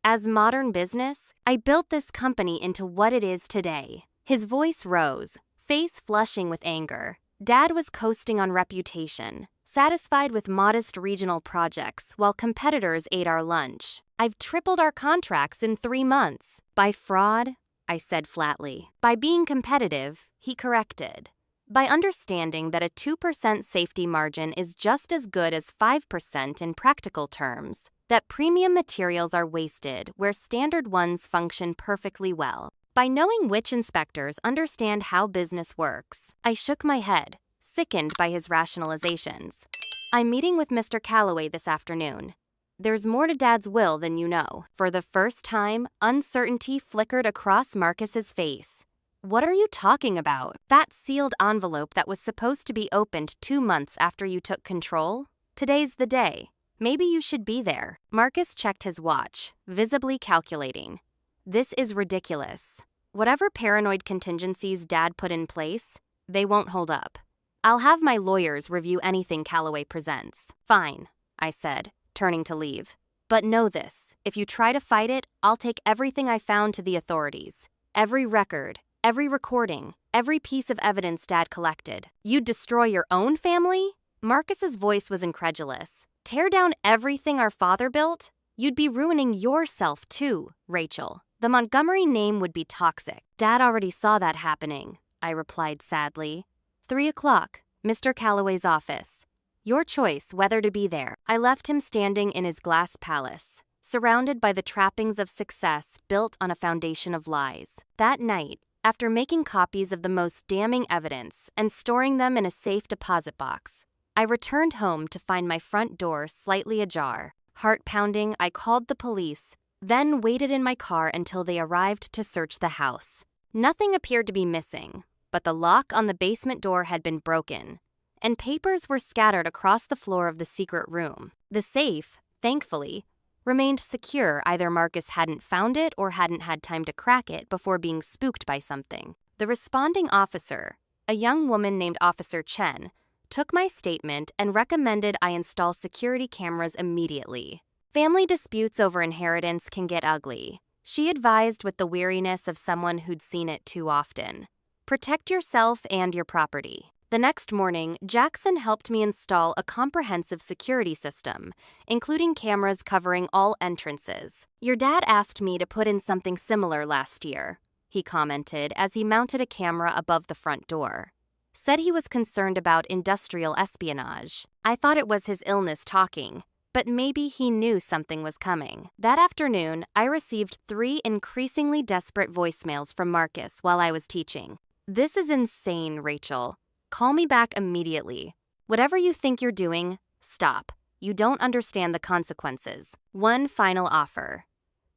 As modern business, I built this company into what it is today. His voice rose, face flushing with anger. Dad was coasting on reputation, satisfied with modest regional projects while competitors ate our lunch. I've tripled our contracts in 3 months. By fraud? I said flatly. By being competitive, he corrected. By understanding that a 2% safety margin is just as good as 5% in practical terms, that premium materials are wasted where standard ones function perfectly well. By knowing which inspectors understand how business works, I shook my head, sickened by his rationalizations. I'm meeting with Mr. Calloway this afternoon. There's more to Dad's will than you know. For the first time, uncertainty flickered across Marcus's face. What are you talking about? That sealed envelope that was supposed to be opened 2 months after you took control? Today's the day. Maybe you should be there. Marcus checked his watch, visibly calculating. This is ridiculous. Whatever paranoid contingencies Dad put in place, they won't hold up. I'll have my lawyers review anything Calloway presents. Fine, I said, turning to leave. But know this, if you try to fight it, I'll take everything I found to the authorities. Every record, every recording, every piece of evidence Dad collected. You'd destroy your own family? Marcus's voice was incredulous. Tear down everything our father built? You'd be ruining yourself too, Rachel. The Montgomery name would be toxic. Dad already saw that happening, I replied sadly. 3 o'clock, Mr. Calloway's office. Your choice whether to be there. I left him standing in his glass palace, surrounded by the trappings of success built on a foundation of lies. That night, after making copies of the most damning evidence and storing them in a safe deposit box, I returned home to find my front door slightly ajar. Heart pounding, I called the police, then waited in my car until they arrived to search the house. Nothing appeared to be missing, but the lock on the basement door had been broken, and papers were scattered across the floor of the secret room. The safe, thankfully, remained secure. Either Marcus hadn't found it or hadn't had time to crack it before being spooked by something. The responding officer, a young woman named Officer Chen, took my statement and recommended I install security cameras immediately. Family disputes over inheritance can get ugly, she advised with the weariness of someone who'd seen it too often. Protect yourself and your property. The next morning, Jackson helped me install a comprehensive security system, including cameras covering all entrances. Your dad asked me to put in something similar last year, he commented as he mounted a camera above the front door. Said he was concerned about industrial espionage. I thought it was his illness talking, but maybe he knew something was coming. That afternoon, I received 3 increasingly desperate voicemails from Marcus while I was teaching. This is insane, Rachel. Call me back immediately. Whatever you think you're doing, stop. You don't understand the consequences. One final offer.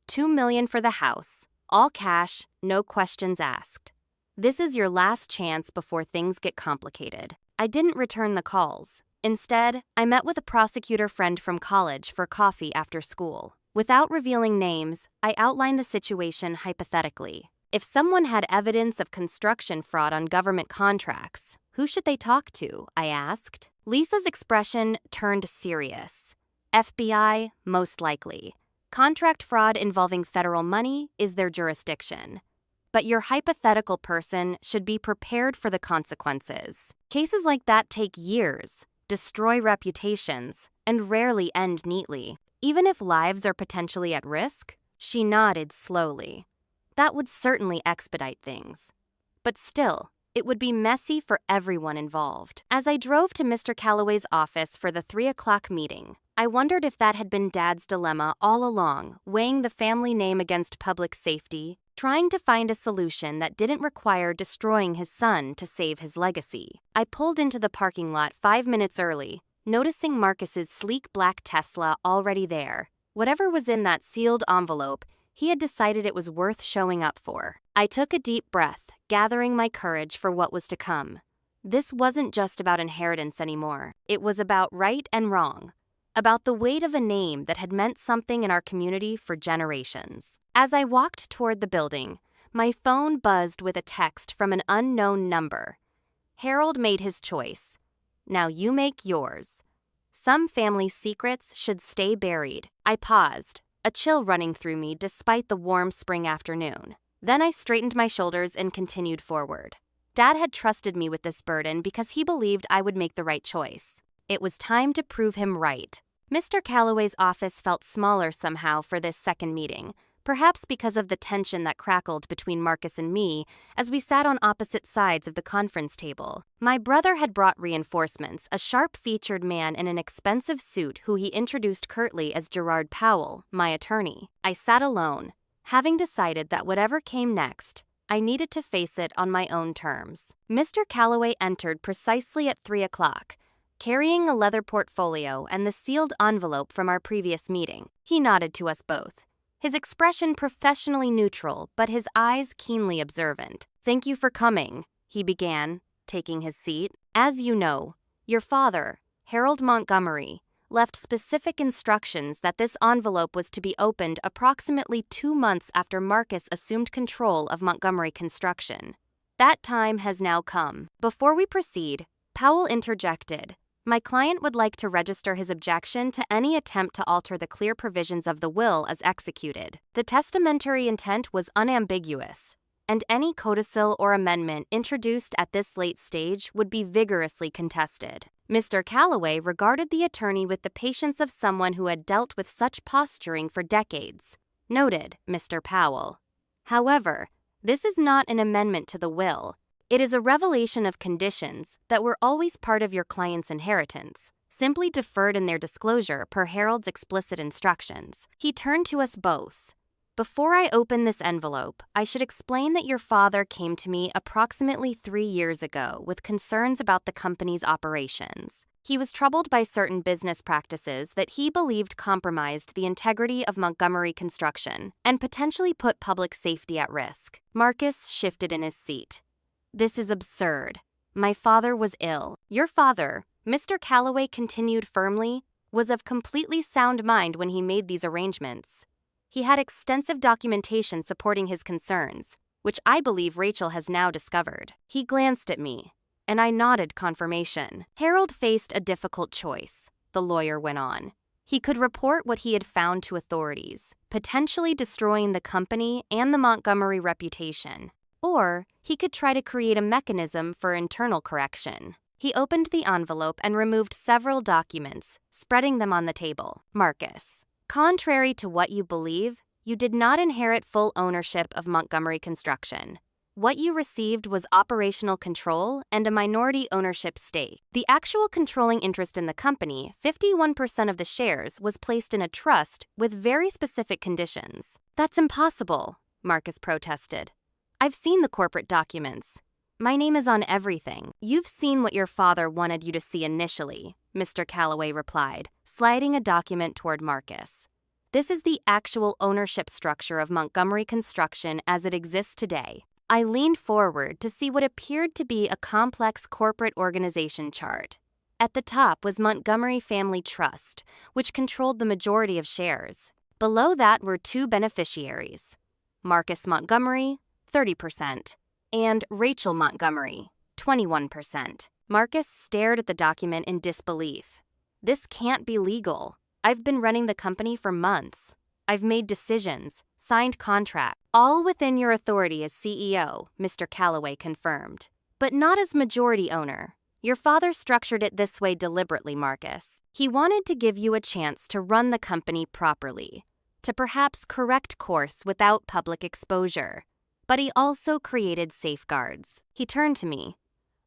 $2 million for the house. All cash, no questions asked. This is your last chance before things get complicated. I didn't return the calls. Instead, I met with a prosecutor friend from college for coffee after school. Without revealing names, I outlined the situation hypothetically. If someone had evidence of construction fraud on government contracts, who should they talk to? I asked. Lisa's expression turned serious. FBI, most likely. Contract fraud involving federal money is their jurisdiction. But your hypothetical person should be prepared for the consequences. Cases like that take years, destroy reputations, and rarely end neatly. Even if lives are potentially at risk, she nodded slowly. That would certainly expedite things. But still, it would be messy for everyone involved. As I drove to Mr. Calloway's office for the 3 o'clock meeting, I wondered if that had been Dad's dilemma all along, weighing the family name against public safety, trying to find a solution that didn't require destroying his son to save his legacy. I pulled into the parking lot 5 minutes early, noticing Marcus's sleek black Tesla already there. Whatever was in that sealed envelope, he had decided it was worth showing up for. I took a deep breath, gathering my courage for what was to come. This wasn't just about inheritance anymore. It was about right and wrong, about the weight of a name that had meant something in our community for generations. As I walked toward the building, my phone buzzed with a text from an unknown number. Harold made his choice. Now you make yours. Some family secrets should stay buried. I paused, a chill running through me despite the warm spring afternoon. Then I straightened my shoulders and continued forward. Dad had trusted me with this burden because he believed I would make the right choice. It was time to prove him right. Mr. Calloway's office felt smaller somehow for this second meeting, perhaps because of the tension that crackled between Marcus and me as we sat on opposite sides of the conference table. My brother had brought reinforcements, a sharp-featured man in an expensive suit who he introduced curtly as Gerard Powell, my attorney. I sat alone, having decided that whatever came next, I needed to face it on my own terms. Mr. Calloway entered precisely at 3 o'clock, carrying a leather portfolio and the sealed envelope from our previous meeting. He nodded to us both, his expression professionally neutral, but his eyes keenly observant. "Thank you for coming," he began, taking his seat. "As you know, your father, Harold Montgomery, left specific instructions that this envelope was to be opened approximately 2 months after Marcus assumed control of Montgomery Construction. That time has now come." Before we proceed, Powell interjected, "My client would like to register his objection to any attempt to alter the clear provisions of the will as executed. The testamentary intent was unambiguous, and any codicil or amendment introduced at this late stage would be vigorously contested." Mr. Calloway regarded the attorney with the patience of someone who had dealt with such posturing for decades. Noted, Mr. Powell. "However, this is not an amendment to the will. It is a revelation of conditions that were always part of your client's inheritance, simply deferred in their disclosure per Harold's explicit instructions." He turned to us both. "Before I open this envelope, I should explain that your father came to me approximately 3 years ago with concerns about the company's operations. He was troubled by certain business practices that he believed compromised the integrity of Montgomery Construction and potentially put public safety at risk." Marcus shifted in his seat. "This is absurd. My father was ill. Your father," Mr. Calloway continued firmly, "was of completely sound mind when he made these arrangements. He had extensive documentation supporting his concerns, which I believe Rachel has now discovered." He glanced at me, and I nodded confirmation. "Harold faced a difficult choice," the lawyer went on. He could report what he had found to authorities, potentially destroying the company and the Montgomery reputation. Or he could try to create a mechanism for internal correction. He opened the envelope and removed several documents, spreading them on the table. "Marcus, contrary to what you believe, you did not inherit full ownership of Montgomery Construction. What you received was operational control and a minority ownership stake. The actual controlling interest in the company, 51% of the shares, was placed in a trust with very specific conditions." "That's impossible," Marcus protested. "I've seen the corporate documents. My name is on everything." "You've seen what your father wanted you to see initially," Mr. Calloway replied, sliding a document toward Marcus. "This is the actual ownership structure of Montgomery Construction as it exists today." I leaned forward to see what appeared to be a complex corporate organization chart. At the top was Montgomery Family Trust, which controlled the majority of shares. Below that were 2 beneficiaries, Marcus Montgomery, 30%, and Rachel Montgomery, 21%. Marcus stared at the document in disbelief. "This can't be legal. I've been running the company for months. I've made decisions, signed contracts, all within your authority as CEO," Mr. Calloway confirmed. "But not as majority owner. Your father structured it this way deliberately, Marcus. He wanted to give you a chance to run the company properly, to perhaps correct course without public exposure. But he also created safeguards." He turned to me.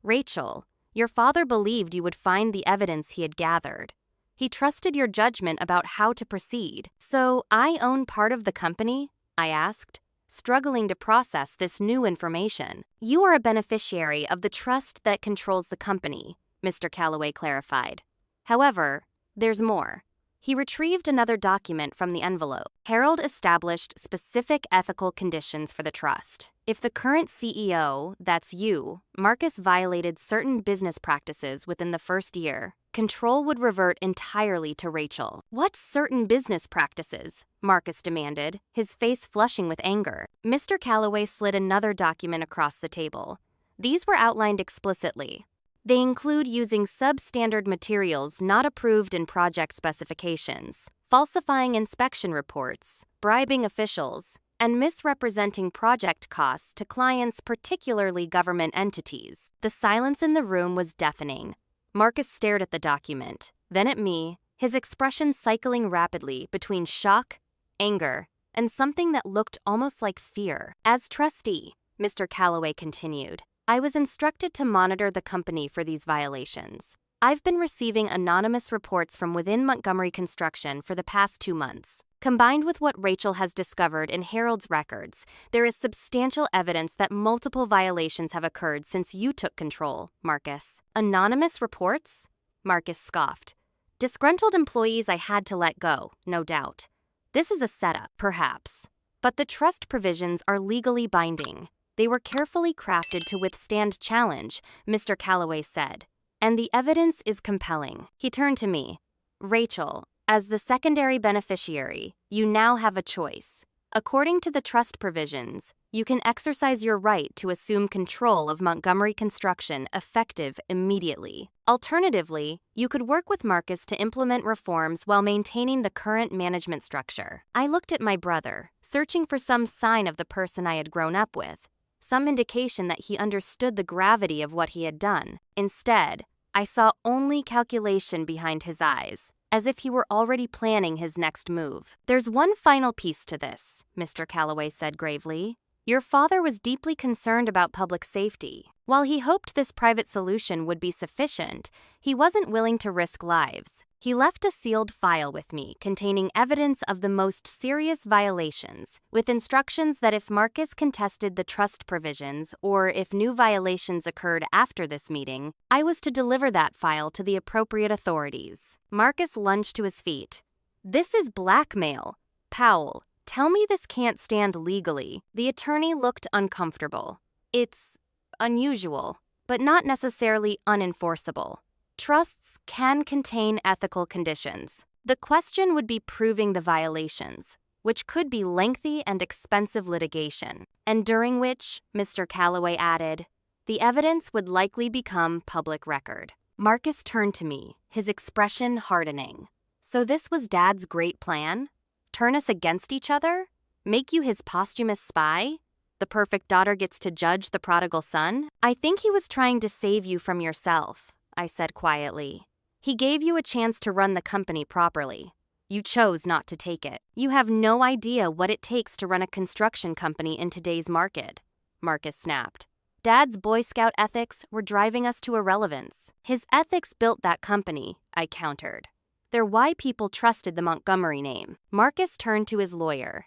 "Rachel, your father believed you would find the evidence he had gathered. He trusted your judgment about how to proceed." "So I own part of the company?" I asked, struggling to process this new information. "You are a beneficiary of the trust that controls the company," Mr. Calloway clarified. "However, there's more." He retrieved another document from the envelope. "Harold established specific ethical conditions for the trust. If the current CEO, that's you, Marcus, violated certain business practices within the first year, control would revert entirely to Rachel." "What certain business practices?" Marcus demanded, his face flushing with anger. Mr. Calloway slid another document across the table. These were outlined explicitly. They include using substandard materials not approved in project specifications, falsifying inspection reports, bribing officials, and misrepresenting project costs to clients, particularly government entities. The silence in the room was deafening. Marcus stared at the document, then at me, his expression cycling rapidly between shock, anger, and something that looked almost like fear. As trustee, Mr. Calloway continued, I was instructed to monitor the company for these violations. I've been receiving anonymous reports from within Montgomery Construction for the past 2 months. Combined with what Rachel has discovered in Harold's records, there is substantial evidence that multiple violations have occurred since you took control, Marcus. Anonymous reports? Marcus scoffed. Disgruntled employees I had to let go, no doubt. This is a setup, perhaps. But the trust provisions are legally binding. They were carefully crafted to withstand challenge, Mr. Calloway said. And the evidence is compelling. He turned to me. Rachel, as the secondary beneficiary, you now have a choice. According to the trust provisions, you can exercise your right to assume control of Montgomery Construction effective immediately. Alternatively, you could work with Marcus to implement reforms while maintaining the current management structure. I looked at my brother, searching for some sign of the person I had grown up with, some indication that he understood the gravity of what he had done. Instead, I saw only calculation behind his eyes, as if he were already planning his next move. There's one final piece to this, Mr. Calloway said gravely. Your father was deeply concerned about public safety. While he hoped this private solution would be sufficient, he wasn't willing to risk lives. He left a sealed file with me containing evidence of the most serious violations, with instructions that if Marcus contested the trust provisions or if new violations occurred after this meeting, I was to deliver that file to the appropriate authorities. Marcus lunged to his feet. This is blackmail. Powell, tell me this can't stand legally. The attorney looked uncomfortable. It's unusual, but not necessarily unenforceable. Trusts can contain ethical conditions. The question would be proving the violations, which could be lengthy and expensive litigation, and during which, Mr. Calloway added, the evidence would likely become public record. Marcus turned to me, his expression hardening. So this was Dad's great plan? Turn us against each other? Make you his posthumous spy? The perfect daughter gets to judge the prodigal son? I think he was trying to save you from yourself, I said quietly. He gave you a chance to run the company properly. You chose not to take it. You have no idea what it takes to run a construction company in today's market, Marcus snapped. Dad's Boy Scout ethics were driving us to irrelevance. His ethics built that company, I countered. They're why people trusted the Montgomery name. Marcus turned to his lawyer.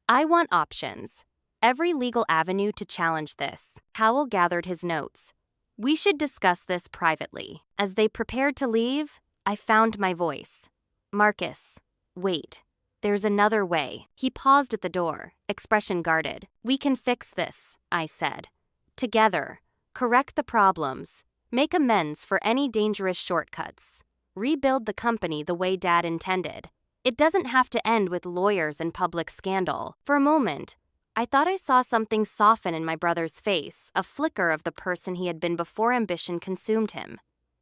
I want options. Every legal avenue to challenge this. Powell gathered his notes. We should discuss this privately. As they prepared to leave, I found my voice. Marcus, wait. There's another way. He paused at the door, expression guarded. We can fix this, I said. Together, correct the problems, make amends for any dangerous shortcuts, rebuild the company the way Dad intended. It doesn't have to end with lawyers and public scandal. For a moment, I thought I saw something soften in my brother's face, a flicker of the person he had been before ambition consumed him.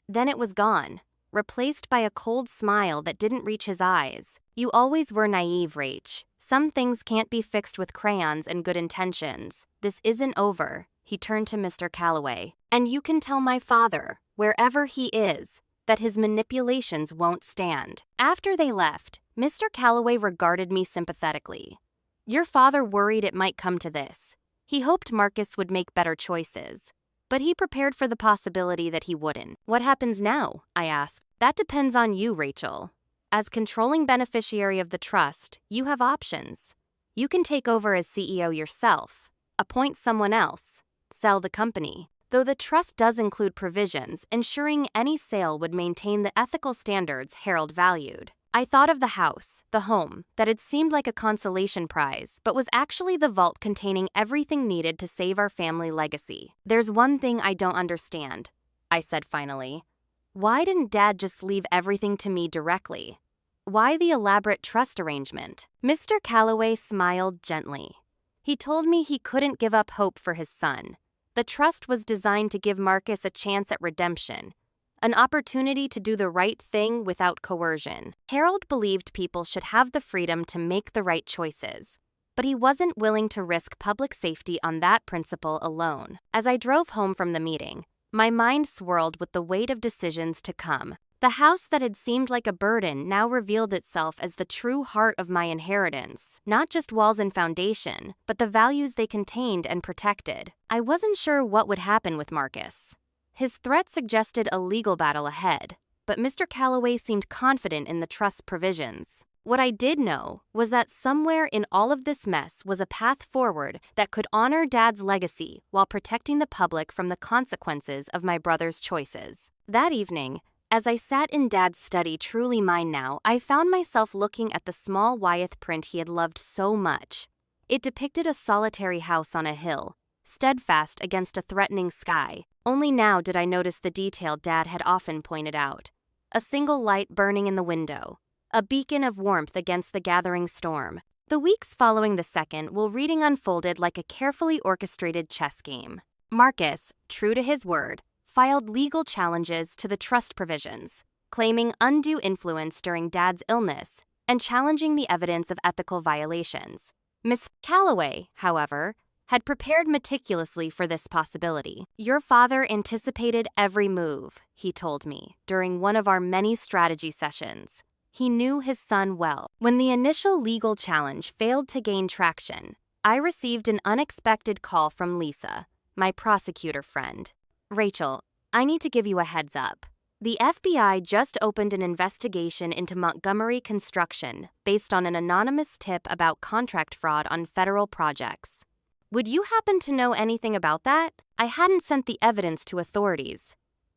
Then it was gone, replaced by a cold smile that didn't reach his eyes. You always were naive, Rach. Some things can't be fixed with crayons and good intentions. This isn't over. He turned to Mr. Calloway. And you can tell my father, wherever he is, that his manipulations won't stand. After they left, Mr. Calloway regarded me sympathetically. Your father worried it might come to this. He hoped Marcus would make better choices. But he prepared for the possibility that he wouldn't. What happens now? I asked. That depends on you, Rachel. As controlling beneficiary of the trust, you have options. You can take over as CEO yourself, appoint someone else, sell the company. Though the trust does include provisions ensuring any sale would maintain the ethical standards Harold valued. I thought of the house, the home, that had seemed like a consolation prize, but was actually the vault containing everything needed to save our family legacy. There's one thing I don't understand, I said finally. Why didn't Dad just leave everything to me directly? Why the elaborate trust arrangement? Mr. Calloway smiled gently. He told me he couldn't give up hope for his son. The trust was designed to give Marcus a chance at redemption, an opportunity to do the right thing without coercion. Harold believed people should have the freedom to make the right choices, but he wasn't willing to risk public safety on that principle alone. As I drove home from the meeting, my mind swirled with the weight of decisions to come. The house that had seemed like a burden now revealed itself as the true heart of my inheritance, not just walls and foundation, but the values they contained and protected. I wasn't sure what would happen with Marcus. His threat suggested a legal battle ahead, but Mr. Calloway seemed confident in the trust's provisions. What I did know was that somewhere in all of this mess was a path forward that could honor Dad's legacy while protecting the public from the consequences of my brother's choices. That evening, as I sat in Dad's study, truly mine now, I found myself looking at the small Wyeth print he had loved so much. It depicted a solitary house on a hill, steadfast against a threatening sky. Only now did I notice the detail Dad had often pointed out. A single light burning in the window, a beacon of warmth against the gathering storm. The weeks following the second reading unfolded like a carefully orchestrated chess game. Marcus, true to his word, filed legal challenges to the trust provisions, claiming undue influence during Dad's illness and challenging the evidence of ethical violations. Miss Calloway, however, had prepared meticulously for this possibility. Your father anticipated every move, he told me, during one of our many strategy sessions. He knew his son well. When the initial legal challenge failed to gain traction, I received an unexpected call from Lisa, my prosecutor friend. Rachel, I need to give you a heads up. The FBI just opened an investigation into Montgomery Construction based on an anonymous tip about contract fraud on federal projects. Would you happen to know anything about that? I hadn't sent the evidence to authorities.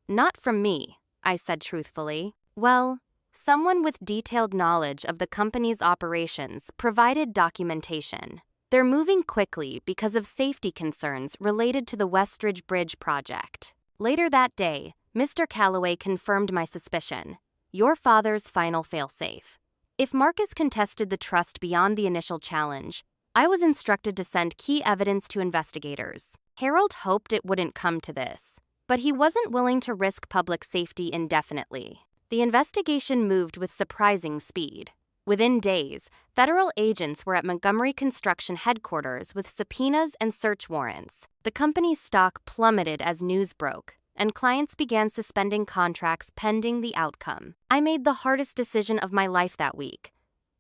Not from me, I said truthfully. Well, someone with detailed knowledge of the company's operations provided documentation. They're moving quickly because of safety concerns related to the Westridge Bridge project. Later that day, Mr. Calloway confirmed my suspicion. Your father's final failsafe. If Marcus contested the trust beyond the initial challenge, I was instructed to send key evidence to investigators. Harold hoped it wouldn't come to this, but he wasn't willing to risk public safety indefinitely. The investigation moved with surprising speed. Within days, federal agents were at Montgomery Construction headquarters with subpoenas and search warrants. The company's stock plummeted as news broke, and clients began suspending contracts pending the outcome. I made the hardest decision of my life that week.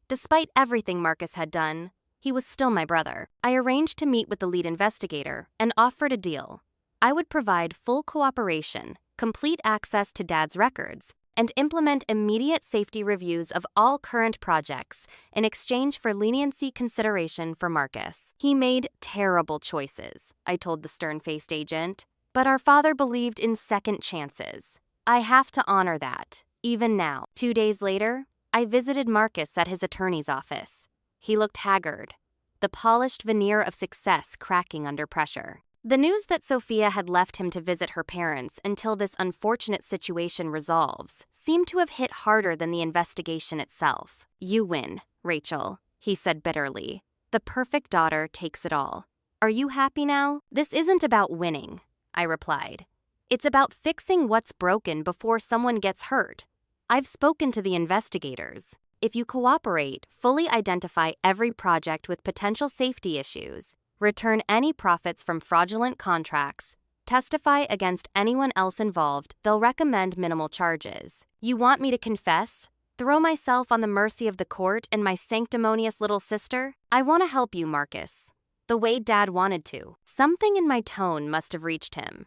Despite everything Marcus had done, he was still my brother. I arranged to meet with the lead investigator and offered a deal. I would provide full cooperation, complete access to Dad's records, and implement immediate safety reviews of all current projects in exchange for leniency consideration for Marcus. He made terrible choices, I told the stern-faced agent, but our father believed in second chances. I have to honor that, even now. 2 days later, I visited Marcus at his attorney's office. He looked haggard, the polished veneer of success cracking under pressure. The news that Sophia had left him to visit her parents until this unfortunate situation resolves seemed to have hit harder than the investigation itself. You win, Rachel, he said bitterly. The perfect daughter takes it all. Are you happy now? This isn't about winning, I replied. It's about fixing what's broken before someone gets hurt. I've spoken to the investigators. If you cooperate, fully identify every project with potential safety issues, return any profits from fraudulent contracts, testify against anyone else involved, they'll recommend minimal charges. You want me to confess? Throw myself on the mercy of the court and my sanctimonious little sister? I want to help you, Marcus. The way Dad wanted to. Something in my tone must have reached him.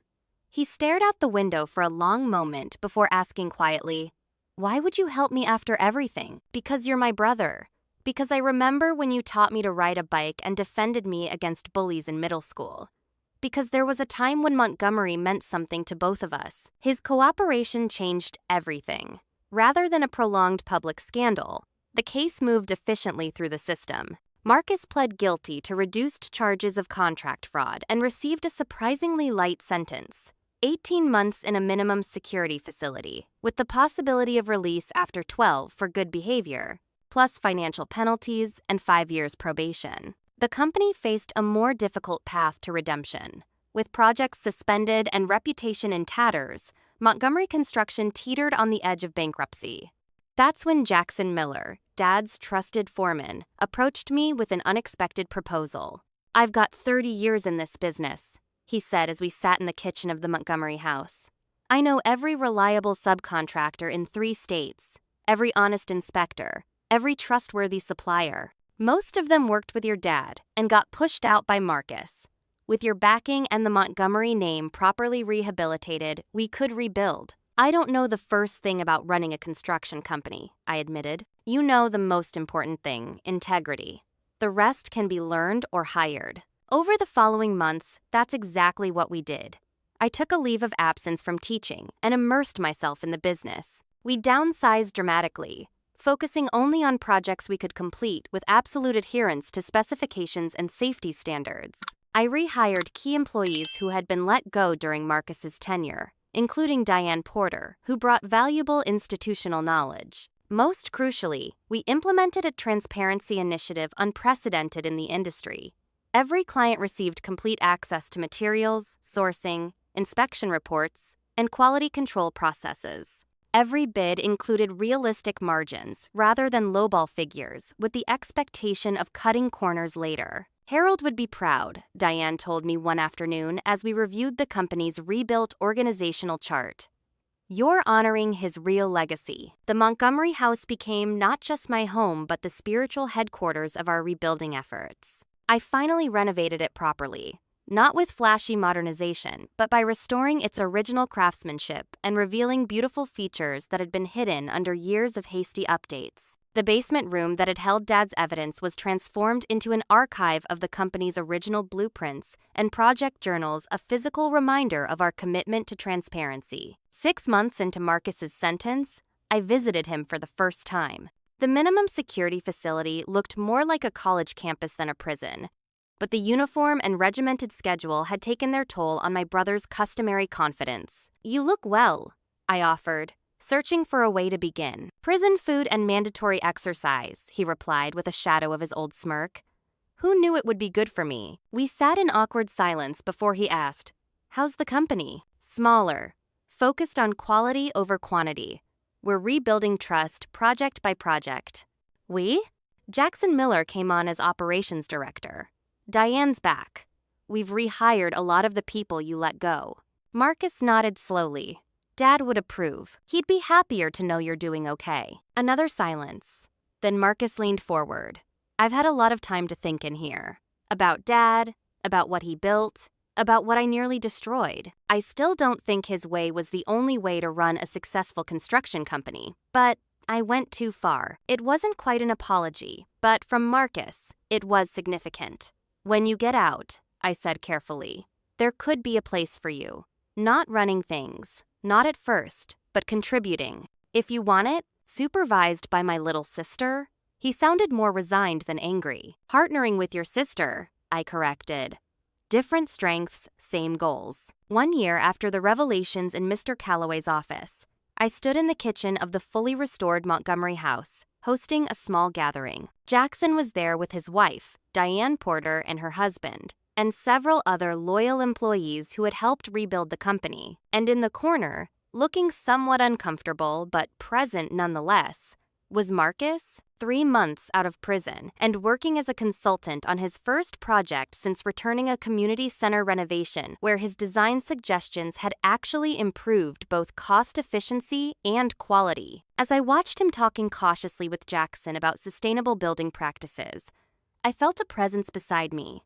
He stared out the window for a long moment before asking quietly, "Why would you help me after everything?" "Because you're my brother. Because I remember when you taught me to ride a bike and defended me against bullies in middle school. Because there was a time when Montgomery meant something to both of us." His cooperation changed everything. Rather than a prolonged public scandal, the case moved efficiently through the system. Marcus pled guilty to reduced charges of contract fraud and received a surprisingly light sentence, 18 months in a minimum security facility, with the possibility of release after 12 for good behavior, plus financial penalties and 5 years probation. The company faced a more difficult path to redemption. With projects suspended and reputation in tatters, Montgomery Construction teetered on the edge of bankruptcy. That's when Jackson Miller, Dad's trusted foreman, approached me with an unexpected proposal. "I've got 30 years in this business," he said as we sat in the kitchen of the Montgomery house. I know every reliable subcontractor in 3 states, every honest inspector, every trustworthy supplier. Most of them worked with your dad and got pushed out by Marcus. With your backing and the Montgomery name properly rehabilitated, we could rebuild. I don't know the first thing about running a construction company, I admitted. You know the most important thing, integrity. The rest can be learned or hired. Over the following months, that's exactly what we did. I took a leave of absence from teaching and immersed myself in the business. We downsized dramatically, focusing only on projects we could complete with absolute adherence to specifications and safety standards. I rehired key employees who had been let go during Marcus's tenure, including Diane Porter, who brought valuable institutional knowledge. Most crucially, we implemented a transparency initiative unprecedented in the industry. Every client received complete access to materials, sourcing, inspection reports, and quality control processes. Every bid included realistic margins rather than lowball figures, with the expectation of cutting corners later. Harold would be proud, Diane told me one afternoon as we reviewed the company's rebuilt organizational chart. You're honoring his real legacy. The Montgomery House became not just my home, but the spiritual headquarters of our rebuilding efforts. I finally renovated it properly. Not with flashy modernization, but by restoring its original craftsmanship and revealing beautiful features that had been hidden under years of hasty updates. The basement room that had held Dad's evidence was transformed into an archive of the company's original blueprints and project journals, a physical reminder of our commitment to transparency. 6 months into Marcus's sentence, I visited him for the first time. The minimum security facility looked more like a college campus than a prison. But the uniform and regimented schedule had taken their toll on my brother's customary confidence. You look well, I offered, searching for a way to begin. Prison food and mandatory exercise, he replied with a shadow of his old smirk. Who knew it would be good for me? We sat in awkward silence before he asked, How's the company? Smaller, focused on quality over quantity. We're rebuilding trust project by project. We? Jackson Miller came on as operations director. Diane's back. We've rehired a lot of the people you let go. Marcus nodded slowly. Dad would approve. He'd be happier to know you're doing okay. Another silence. Then Marcus leaned forward. I've had a lot of time to think in here. About Dad, about what he built, about what I nearly destroyed. I still don't think his way was the only way to run a successful construction company, but I went too far. It wasn't quite an apology, but from Marcus, it was significant. When you get out, I said carefully, there could be a place for you. Not running things, not at first, but contributing. If you want it, supervised by my little sister. He sounded more resigned than angry. Partnering with your sister, I corrected. Different strengths, same goals. 1 year after the revelations in Mr. Calloway's office, I stood in the kitchen of the fully restored Montgomery House, hosting a small gathering. Jackson was there with his wife, Diane Porter, and her husband, and several other loyal employees who had helped rebuild the company. And in the corner, looking somewhat uncomfortable but present nonetheless, was Marcus, 3 months out of prison, and working as a consultant on his first project since returning a community center renovation where his design suggestions had actually improved both cost efficiency and quality. As I watched him talking cautiously with Jackson about sustainable building practices, I felt a presence beside me.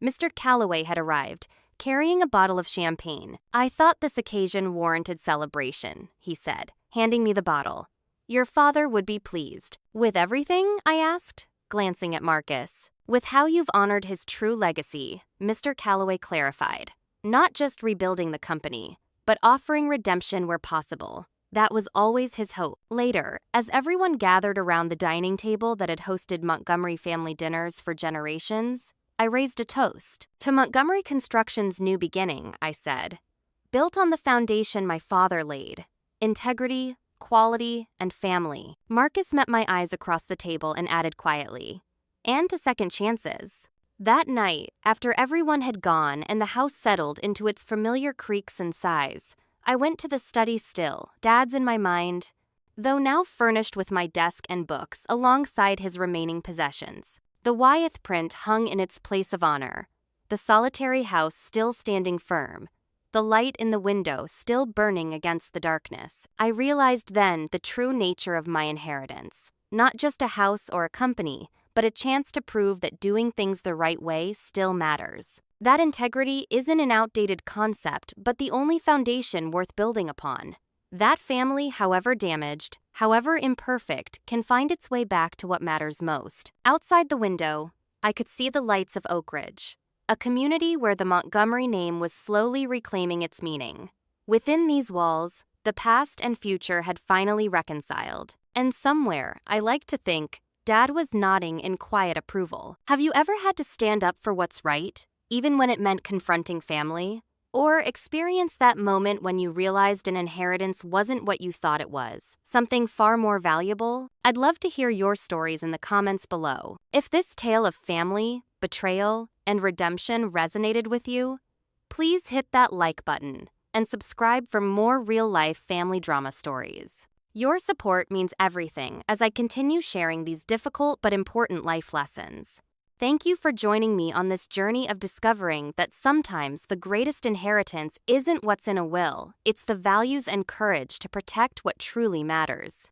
Mr. Calloway had arrived, carrying a bottle of champagne. I thought this occasion warranted celebration, he said, handing me the bottle. Your father would be pleased. With everything? I asked, glancing at Marcus. With how you've honored his true legacy, Mr. Calloway clarified. Not just rebuilding the company, but offering redemption where possible. That was always his hope. Later, as everyone gathered around the dining table that had hosted Montgomery family dinners for generations, I raised a toast. To Montgomery Construction's new beginning, I said. Built on the foundation my father laid. Integrity, quality, and family. Marcus met my eyes across the table and added quietly, and to second chances. That night, after everyone had gone and the house settled into its familiar creaks and sighs, I went to the study still, Dad's in my mind, though now furnished with my desk and books alongside his remaining possessions. The Wyeth print hung in its place of honor, the solitary house still standing firm, the light in the window still burning against the darkness. I realized then the true nature of my inheritance. Not just a house or a company, but a chance to prove that doing things the right way still matters. That integrity isn't an outdated concept, but the only foundation worth building upon. That family, however damaged, however imperfect, can find its way back to what matters most. Outside the window, I could see the lights of Oak Ridge, a community where the Montgomery name was slowly reclaiming its meaning. Within these walls, the past and future had finally reconciled. And somewhere, I like to think, Dad was nodding in quiet approval. Have you ever had to stand up for what's right, even when it meant confronting family? Or experience that moment when you realized an inheritance wasn't what you thought it was, something far more valuable? I'd love to hear your stories in the comments below. If this tale of family, betrayal, and redemption resonated with you, please hit that like button and subscribe for more real-life family drama stories. Your support means everything as I continue sharing these difficult but important life lessons. Thank you for joining me on this journey of discovering that sometimes the greatest inheritance isn't what's in a will, it's the values and courage to protect what truly matters.